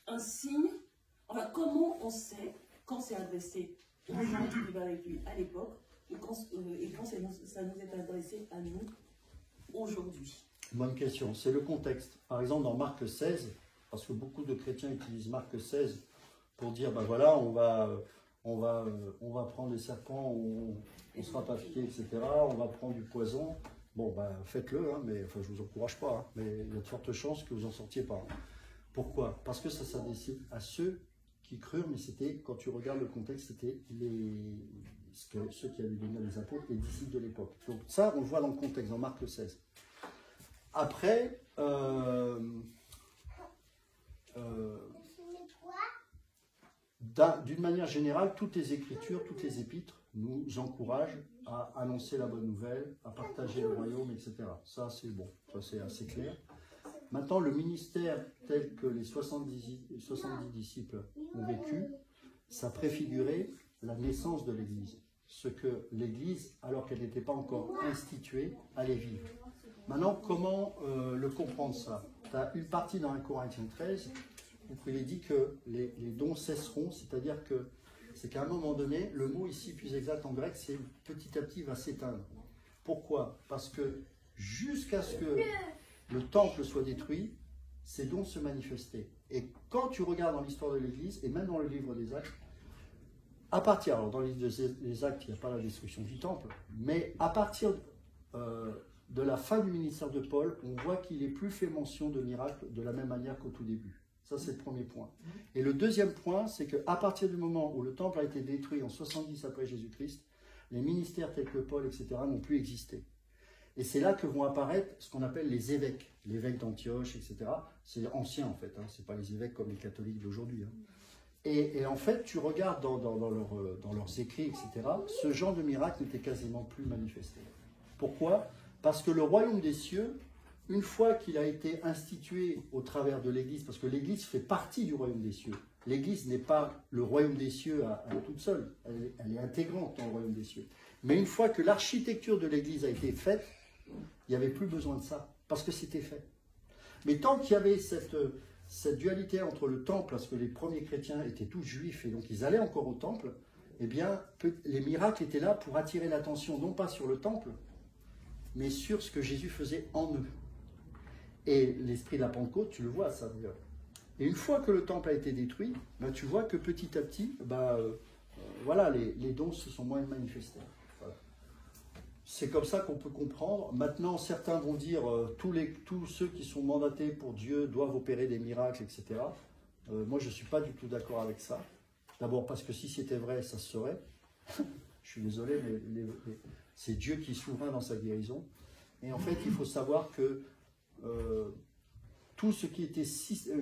un signe, enfin, comment on sait quand c'est adressé aux gens qui vivaient avec lui à l'époque et quand ça nous est adressé à nous aujourd'hui? Bonne question, c'est le contexte. Par exemple, dans Marc 16, parce que beaucoup de chrétiens utilisent Marc 16 pour dire, ben voilà, on va prendre les serpents, on ne sera pas piqué, etc. On va prendre du poison. Bon, ben faites-le, hein, mais enfin, je ne vous encourage pas, hein, mais il y a de fortes chances que vous n'en sortiez pas. Hein. Pourquoi? Parce que ça s'adressait à ceux qui crurent, mais c'était, quand tu regardes le contexte, c'était ceux qui allaient devenir les apôtres, les disciples de l'époque. Donc ça, on le voit dans le contexte, dans Marc 16. Après, d'une manière générale, toutes les écritures, toutes les épîtres nous encouragent à annoncer la bonne nouvelle, à partager le royaume, etc. Ça, c'est bon, ça c'est assez clair. Maintenant, le ministère tel que les 70 disciples ont vécu, ça préfigurait la naissance de l'Église. Ce que l'Église, alors qu'elle n'était pas encore instituée, allait vivre. Maintenant, comment le comprendre ça? Tu as une partie dans 1 Corinthiens 13 où il est dit que les dons cesseront, c'est-à-dire que c'est qu'à un moment donné, le mot ici plus exact en grec, c'est petit à petit va s'éteindre. Pourquoi? Parce que jusqu'à ce que le temple soit détruit, ces dons se manifestaient. Et quand tu regardes dans l'histoire de l'Église, et même dans le livre des Actes, à partir, alors dans le livre des Actes, il n'y a pas la destruction du temple, mais à partir de la fin du ministère de Paul, on voit qu'il n'est plus fait mention de miracles de la même manière qu'au tout début. Ça, c'est le premier point. Et le deuxième point, c'est qu'à partir du moment où le temple a été détruit en 70 après Jésus-Christ, les ministères tels que Paul, etc., n'ont plus existé. Et c'est là que vont apparaître ce qu'on appelle les évêques. L'évêque d'Antioche, etc. C'est ancien, en fait. Hein. Ce n'est pas les évêques comme les catholiques d'aujourd'hui. Hein. Et en fait, tu regardes dans leurs écrits, etc., ce genre de miracle n'était quasiment plus manifesté. Pourquoi? Parce que le royaume des cieux, une fois qu'il a été institué au travers de l'Église, parce que l'Église fait partie du royaume des cieux. L'Église n'est pas le royaume des cieux à toute seule. Elle est intégrante dans le royaume des cieux. Mais une fois que l'architecture de l'Église a été faite, il n'y avait plus besoin de ça, parce que c'était fait. Mais tant qu'il y avait cette dualité entre le temple, parce que les premiers chrétiens étaient tous juifs, et donc ils allaient encore au temple, eh bien, les miracles étaient là pour attirer l'attention, non pas sur le temple, mais sur ce que Jésus faisait en eux. Et l'esprit de la Pentecôte, tu le vois, ça d'ailleurs. Et une fois que le temple a été détruit, ben, tu vois que petit à petit, voilà, les dons se sont moins manifestés. Voilà. C'est comme ça qu'on peut comprendre. Maintenant, certains vont dire tous ceux qui sont mandatés pour Dieu doivent opérer des miracles, etc. Moi, je ne suis pas du tout d'accord avec ça. D'abord parce que si c'était vrai, ça se saurait. Je suis désolé, mais c'est Dieu qui est souverain dans sa guérison. Et en fait, il faut savoir que tout ce qui était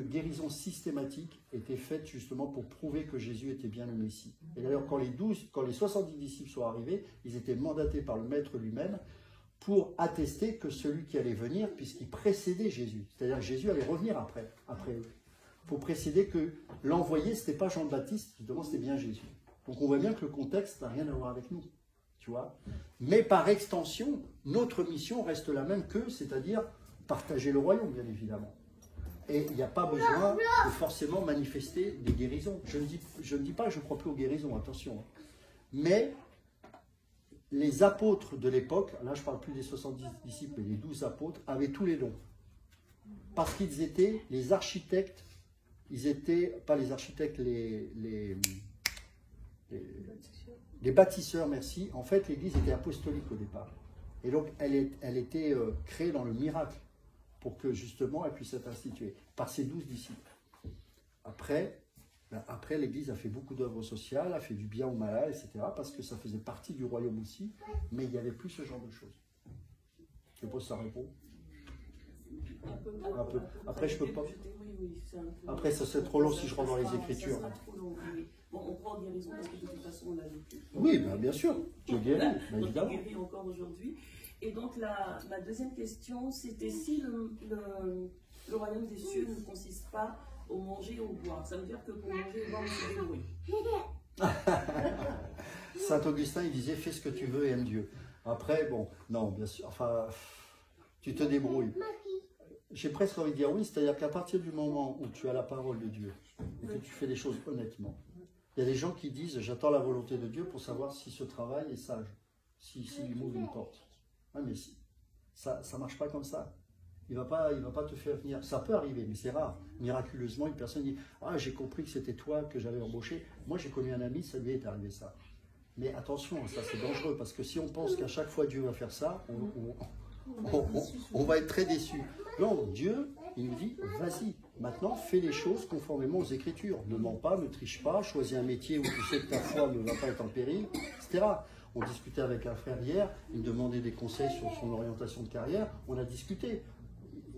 guérison systématique était fait justement pour prouver que Jésus était bien le Messie. Et d'ailleurs, quand les 70 disciples sont arrivés, ils étaient mandatés par le Maître lui-même pour attester que celui qui allait venir, puisqu'il précédait Jésus, c'est-à-dire que Jésus allait revenir après eux. Il faut précéder que l'envoyé, ce n'était pas Jean-Baptiste, justement, c'était bien Jésus. Donc on voit bien que le contexte n'a rien à voir avec nous, tu vois. Mais par extension, notre mission reste la même qu'eux, c'est-à-dire partager le royaume, bien évidemment. Et il n'y a pas besoin de forcément manifester des guérisons. Je ne dis pas que je ne crois plus aux guérisons, attention. Mais les apôtres de l'époque, là je ne parle plus des 70 disciples, mais les 12 apôtres, avaient tous les dons. Parce qu'ils étaient les architectes, ils étaient, pas les architectes, les bâtisseurs, merci. En fait, l'Église était apostolique au départ. Et donc, elle était créée dans le miracle, pour que justement elle puisse être instituée par ces 12 disciples. Après l'Église a fait beaucoup d'œuvres sociales, a fait du bien aux malades, etc., parce que ça faisait partie du royaume aussi, mais il n'y avait plus ce genre de choses. Je sais pas si ça répond. Un peu. Après, je peux pas. Après, ça serait trop long si je rentre dans les Écritures. Bon, on prend guérison parce que de toute façon, on l'a vécu. Oui, ben, bien sûr. Dieu guérit, évidemment. Dieu guérit encore aujourd'hui. Et donc, ma deuxième question, c'était si le royaume des cieux ne consiste pas au manger et au boire. Ça veut dire que pour manger et boire, on se débrouille. Saint Augustin, il disait, fais ce que tu veux et aime Dieu. Après, bon, non, bien sûr, enfin, tu te débrouilles. J'ai presque envie de dire oui, c'est-à-dire qu'à partir du moment où tu as la parole de Dieu et que tu fais les choses honnêtement, il y a des gens qui disent, j'attends la volonté de Dieu pour savoir si ce travail est sage, s'il m'ouvre une porte. Ah, mais si, ça ne marche pas comme ça. Il va pas te faire venir. Ça peut arriver, mais c'est rare. Miraculeusement, une personne dit « Ah, j'ai compris que c'était toi que j'avais embauché. » Moi, j'ai connu un ami, ça lui est arrivé ça. Mais attention, ça c'est dangereux, parce que si on pense qu'à chaque fois Dieu va faire ça, on va être très déçus. Non, Dieu, il nous dit « Vas-y, maintenant, fais les choses conformément aux Écritures. Ne mens pas, ne triche pas, choisis un métier où tu sais que ta foi ne va pas être en péril, etc. » On discutait avec un frère hier, il me demandait des conseils sur son orientation de carrière, on a discuté.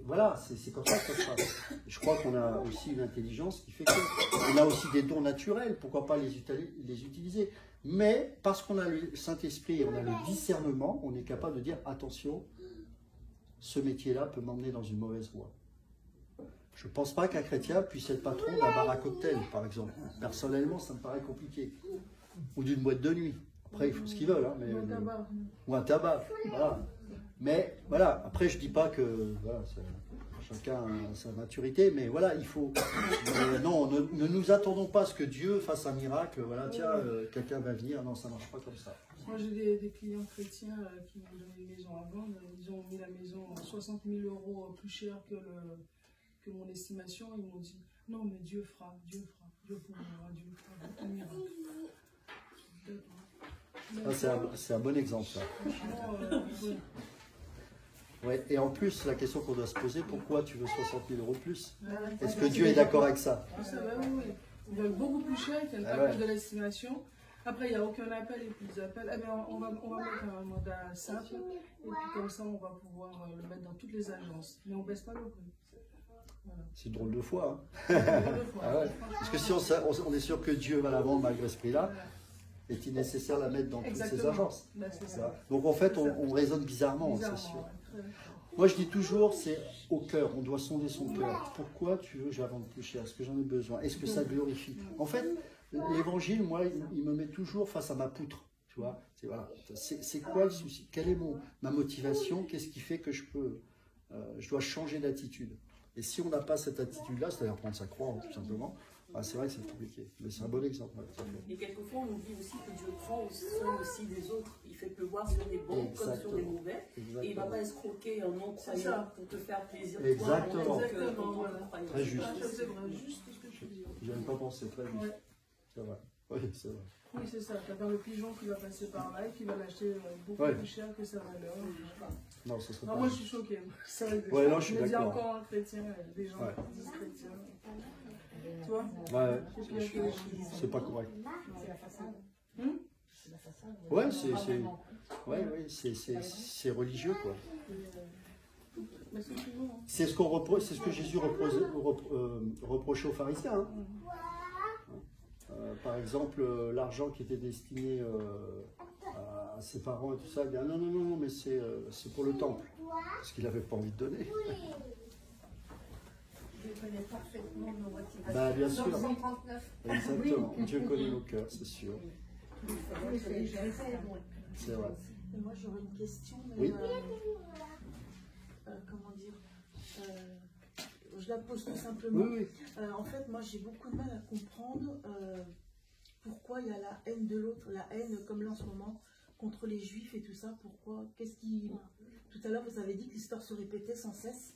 Voilà, c'est comme ça que ça se passe. Je crois qu'on a aussi une intelligence qui fait qu'on a aussi des dons naturels, pourquoi pas les utiliser. Mais parce qu'on a le Saint-Esprit, on a le discernement, on est capable de dire attention, ce métier-là peut m'emmener dans une mauvaise voie. Je ne pense pas qu'un chrétien puisse être patron d'un bar à cocktail, par exemple. Personnellement, ça me paraît compliqué. Ou d'une boîte de nuit. Après, ils font ce qu'ils veulent. Hein, ou un tabac. Voilà. Mais voilà, après, je ne dis pas que voilà, chacun a sa maturité, mais voilà, il faut. Non, ne nous attendons pas à ce que Dieu fasse un miracle. Voilà, tiens, quelqu'un va venir. Non, ça ne marche pas comme ça. Moi, j'ai des clients chrétiens qui m'ont donné une maison à vendre. Ils ont mis la maison à 60 000 € plus cher que mon estimation. Ils m'ont dit non, mais Dieu fera, Dieu pourra, Dieu fera un miracle. Ah, c'est un bon exemple, ça. Ouais, et en plus, la question qu'on doit se poser, pourquoi tu veux 60 000 € de plus? Ouais. Est-ce que Dieu est d'accord avec ça? Ça va, oui, oui. Ils veulent beaucoup plus cher, ils tiennent Ah pas ouais. compte de l'estimation. Après, il n'y a aucun appel et puis ils appellent. Eh bien, on va mettre un mandat simple et puis comme ça, on va pouvoir le mettre dans toutes les agences. Mais on ne baisse pas le prix. Voilà. C'est drôle de foi. Hein. Deux fois. Ah ouais. Parce que si on est sûr que Dieu va la vendre malgré ce prix-là, est-il nécessaire de la mettre dans toutes ces Exactement. agences? Ben, c'est ça. Voilà. Donc en fait, on raisonne bizarrement, c'est sûr. Bizarrement, ouais. Très- Moi, je dis toujours, c'est au cœur. On doit sonder son cœur. Pourquoi tu veux que je la vende plus cher? Est-ce que j'en ai besoin? Est-ce que ça glorifie? En fait, l'évangile, moi, il me met toujours face à ma poutre. Tu vois, voilà. C'est quoi le souci? Quelle est ma motivation? Qu'est-ce qui fait que je dois changer d'attitude? Et si on n'a pas cette attitude-là, c'est-à-dire prendre sa croix, tout simplement, bah, c'est vrai que c'est compliqué. Mais c'est un bon exemple. Ouais, tout à fait. Et quelquefois, on oublie aussi que Dieu prend soin aussi des autres. Il fait pleuvoir sur les bons comme sur les mauvais. Et il ne va Exactement. pas escroquer un non-croyant pour te faire plaisir. toi, Exactement. en tant que Exactement, voilà. croyant. Très juste. C'est vrai, juste ce que tu dis. Je n'aime pas penser, très juste. Ouais. C'est vrai. Oui, c'est vrai. Oui, c'est ça. Tu as dans le pigeon qui va passer par là et qui va l'acheter beaucoup Ouais. plus cher que sa valeur. Non, ce serait Non, pas. moi, je suis choquée. C'est vrai que Ouais, non, je suis me dis d'accord. encore un chrétien, des gens Ouais. qui disent chrétien. Tu vois? Ouais, Et puis, il y a que- c'est pas correct. C'est la façade. C'est la façade. Ouais, c'est religieux, quoi. Mais c'est souvent, hein. C'est ce que Jésus reprochait aux pharisiens. Hein. Par exemple, l'argent qui était destiné à ses parents et tout ça, il dit, ah, non, non, non, mais c'est pour le temple. Parce qu'il n'avait pas envie de donner. Dieu connaît parfaitement nos motivations. Bah, bien sûr. Psaume 139. Exactement. Dieu connaît nos cœurs, c'est sûr. C'est vrai. Et moi, j'aurais une question. Mais, Oui. Comment dire je la pose tout simplement. Oui, oui. En fait, moi, j'ai beaucoup de mal à comprendre pourquoi il y a la haine de l'autre, la haine, comme là en ce moment, contre les juifs et tout ça. Pourquoi? Qu'est-ce qui... Tout à l'heure, vous avez dit que l'histoire se répétait sans cesse.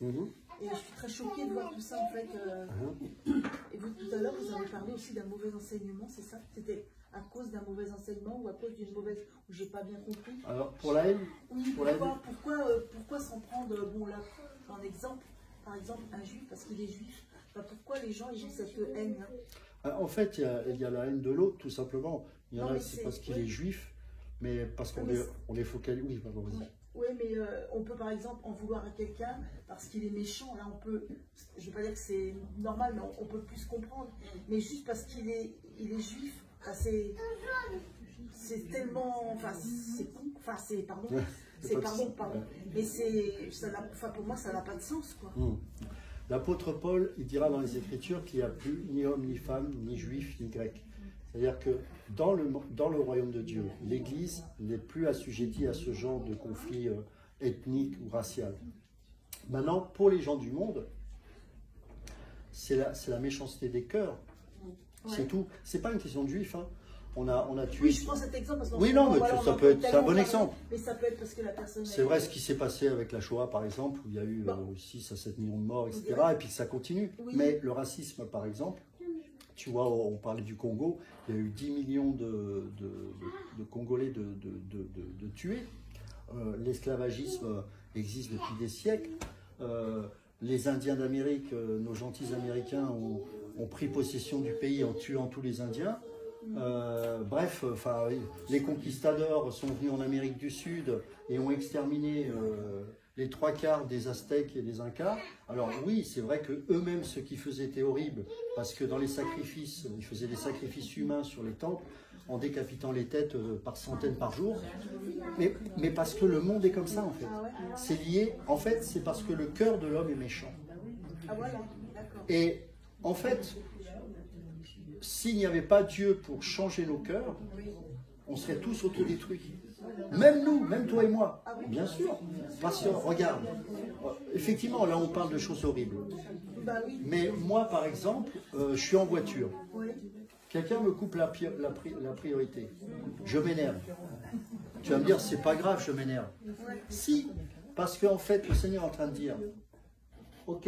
Et je suis très choquée de voir tout ça, en fait. Et vous, tout à l'heure, vous avez parlé aussi d'un mauvais enseignement, c'est ça? C'était à cause d'un mauvais enseignement ou à cause d'une mauvaise... où j'ai pas bien compris? Alors, pour la haine, Oui, pour la haine, pourquoi s'en prendre, bon là, en exemple, par exemple, un juif, parce qu'il est juif, bah, pourquoi les gens ils ont cette haine hein? en fait, il y a la haine de l'autre, tout simplement. Il y en Non, a, mais c'est parce qu'il oui. est juif, mais parce qu'on Mais on les focalise. Oui, pardon, vas-y. Oui, mais on peut par exemple en vouloir à quelqu'un parce qu'il est méchant. Là, on peut, je ne vais pas dire que c'est normal, mais on peut plus comprendre. Mais juste parce qu'il est juif, enfin, c'est tellement, enfin, c'est con, enfin, c'est, pardon, Ouais, c'est, pardon, mais c'est, ça n'a, enfin, pour moi, ça n'a pas de sens, quoi. L'apôtre Paul, il dira dans les Écritures qu'il n'y a plus ni homme, ni femme, ni juif, ni grec. C'est-à-dire que dans le royaume de Dieu, l'Église n'est plus assujettie à ce genre de conflit ethnique ou racial. Maintenant, pour les gens du monde, c'est la méchanceté des cœurs. Ouais. C'est tout. C'est pas une question de juifs. Hein. On a tué. Oui, je prends cet exemple parce que Oui, non, mais ça peut être, c'est un bon exemple. Mais ça peut être parce que la personne. C'est vrai ce qui s'est passé avec la Shoah, par exemple, où il y a eu 6 à 7 millions de morts, etc. Et puis ça continue. Oui. Mais le racisme, par exemple, tu vois, on parlait du Congo, il y a eu 10 millions de Congolais de tués. L'esclavagisme existe depuis des siècles. Les Indiens d'Amérique, nos gentils Américains, ont pris possession du pays en tuant tous les Indiens. Bref, les conquistadors sont venus en Amérique du Sud et ont exterminé les 3/4 des Aztèques et des Incas. Alors oui, c'est vrai que eux-mêmes, ce qu'ils faisaient était horrible, parce que dans les sacrifices, ils faisaient des sacrifices humains sur les temples, en décapitant les têtes par centaines par jour. Mais parce que le monde est comme ça, en fait. C'est lié, en fait, c'est parce que le cœur de l'homme est méchant. Ah voilà, d'accord. Et en fait, s'il n'y avait pas Dieu pour changer nos cœurs, on serait tous autodétruits. Même nous, même toi et moi, bien sûr. Parce que, regarde, effectivement, là on parle de choses horribles. Mais moi, par exemple, je suis en voiture. Quelqu'un me coupe la priorité. Je m'énerve. Tu vas me dire, c'est pas grave, je m'énerve. Si, parce qu'en fait, le Seigneur est en train de dire, ok,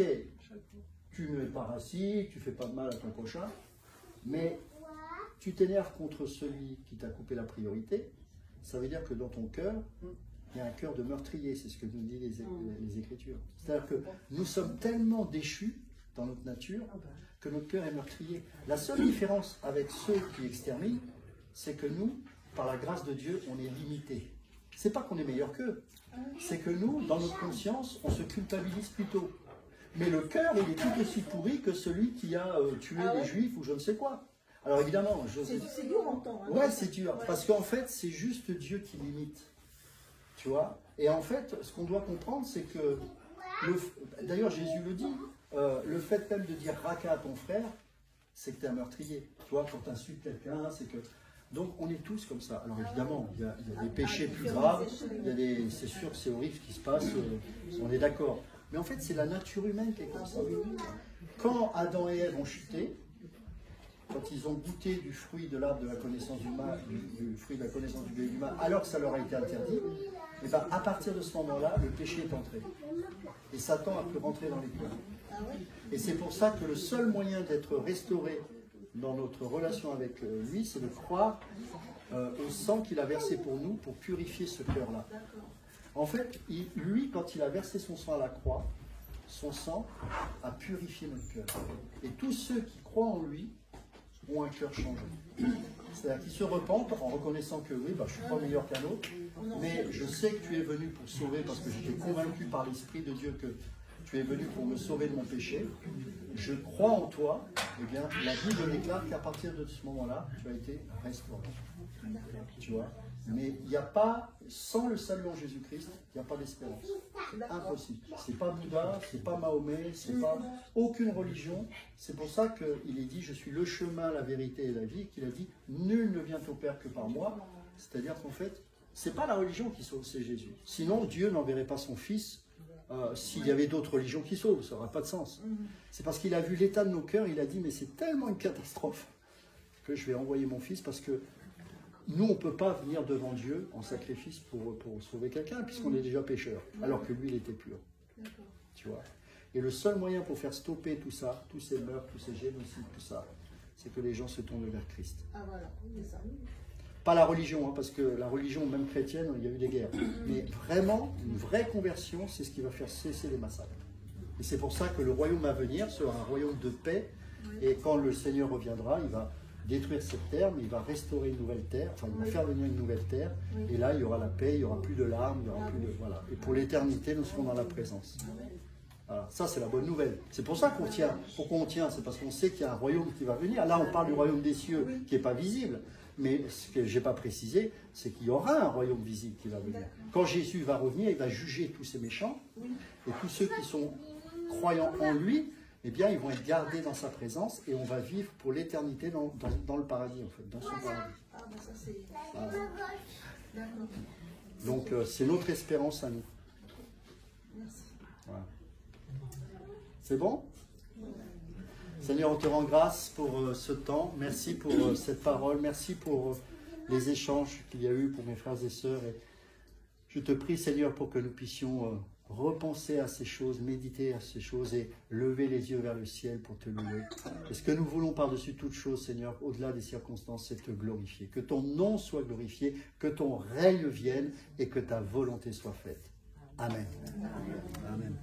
tu ne es pas raciste, tu fais pas de mal à ton prochain, mais tu t'énerves contre celui qui t'a coupé la priorité. Ça veut dire que dans ton cœur, il y a un cœur de meurtrier, c'est ce que nous disent les Écritures. C'est-à-dire que nous sommes tellement déchus dans notre nature que notre cœur est meurtrier. La seule différence avec ceux qui exterminent, c'est que nous, par la grâce de Dieu, on est limités. C'est pas qu'on est meilleur qu'eux, c'est que nous, dans notre conscience, on se culpabilise plutôt. Mais le cœur, il est tout aussi pourri que celui qui a tué les Juifs ou je ne sais quoi. Alors évidemment, c'est dur en temps. Ouais, c'est dur, parce qu'en fait, c'est juste Dieu qui limite. Tu vois? Et en fait, ce qu'on doit comprendre, c'est que, d'ailleurs Jésus le dit, le fait même de dire raka à ton frère, c'est que tu es un meurtrier. Tu vois, quand tu insultes quelqu'un, c'est que... Donc on est tous comme ça. Alors évidemment, il y a des péchés plus graves, c'est sûr que c'est horrible ce qui se passe, on est d'accord. Mais en fait, c'est la nature humaine qui est comme ça. Quand Adam et Ève ont chuté, quand ils ont goûté du fruit de l'arbre de la connaissance du mal, du fruit de la connaissance du bien et du mal, alors que ça leur a été interdit, et ben à partir de ce moment-là, le péché est entré. Et Satan a pu rentrer dans les cœurs. Et c'est pour ça que le seul moyen d'être restauré dans notre relation avec lui, c'est de croire au sang qu'il a versé pour nous, pour purifier ce cœur-là. En fait, lui, quand il a versé son sang à la croix, son sang a purifié notre cœur. Et tous ceux qui croient en lui ont un cœur changé. C'est-à-dire qu'ils se repentent en reconnaissant que oui, je ne suis pas meilleur qu'un autre, mais je sais que tu es venu pour sauver, parce que j'étais convaincu par l'Esprit de Dieu que tu es venu pour me sauver de mon péché. Je crois en toi. Eh bien, la Bible déclare qu'à partir de ce moment-là, tu as été restauré. Tu vois? Mais il n'y a pas, sans le salut en Jésus-Christ, il n'y a pas d'espérance. Impossible. C'est pas Bouddha, c'est pas Mahomet, c'est pas aucune religion. C'est pour ça qu'il est dit, je suis le chemin, la vérité et la vie, et qu'il a dit, nul ne vient au Père que par moi. C'est-à-dire qu'en fait, c'est pas la religion qui sauve, c'est Jésus. Sinon, Dieu n'enverrait pas son Fils s'il y avait d'autres religions qui sauvent, ça n'aurait pas de sens. C'est parce qu'il a vu l'état de nos cœurs, il a dit, mais c'est tellement une catastrophe que je vais envoyer mon Fils, parce que nous, on ne peut pas venir devant Dieu en sacrifice pour sauver quelqu'un, puisqu'on est déjà pécheur, alors que lui, il était pur. Tu vois? Et le seul moyen pour faire stopper tout ça, tous ces meurtres, tous ces génocides, tout ça, c'est que les gens se tournent vers Christ. Ah voilà, c'est ça. Pas la religion, parce que la religion, même chrétienne, il y a eu des guerres. Mais vraiment, une vraie conversion, c'est ce qui va faire cesser les massacres. Et c'est pour ça que le royaume à venir sera un royaume de paix. Et quand le Seigneur reviendra, il va détruire cette terre, mais il va restaurer une nouvelle terre, enfin il va faire venir une nouvelle terre, et là il y aura la paix, il n'y aura plus de larmes, il n'y aura plus de... Voilà. Et pour l'éternité, nous serons dans la présence. Voilà. Ça c'est la bonne nouvelle. C'est pour ça qu'on tient. Pourquoi on tient? C'est parce qu'on sait qu'il y a un royaume qui va venir. Là on parle du royaume des cieux qui n'est pas visible, mais ce que je n'ai pas précisé, c'est qu'il y aura un royaume visible qui va venir. Quand Jésus va revenir, il va juger tous ces méchants, et tous ceux qui sont croyants en lui, eh bien, ils vont être gardés dans sa présence et on va vivre pour l'éternité dans le paradis, en fait, dans son paradis. Ah, ben ça c'est... Voilà. Donc, c'est notre espérance à nous. Merci. Voilà. C'est bon? Seigneur, on te rend grâce pour ce temps. Merci pour cette parole. Merci pour les échanges qu'il y a eu pour mes frères et sœurs. Et je te prie, Seigneur, pour que nous puissions... repenser à ces choses, méditer à ces choses et lever les yeux vers le ciel pour te louer. Et ce que nous voulons par-dessus toute chose, Seigneur, au-delà des circonstances, c'est te glorifier. Que ton nom soit glorifié, que ton règne vienne et que ta volonté soit faite. Amen. Amen.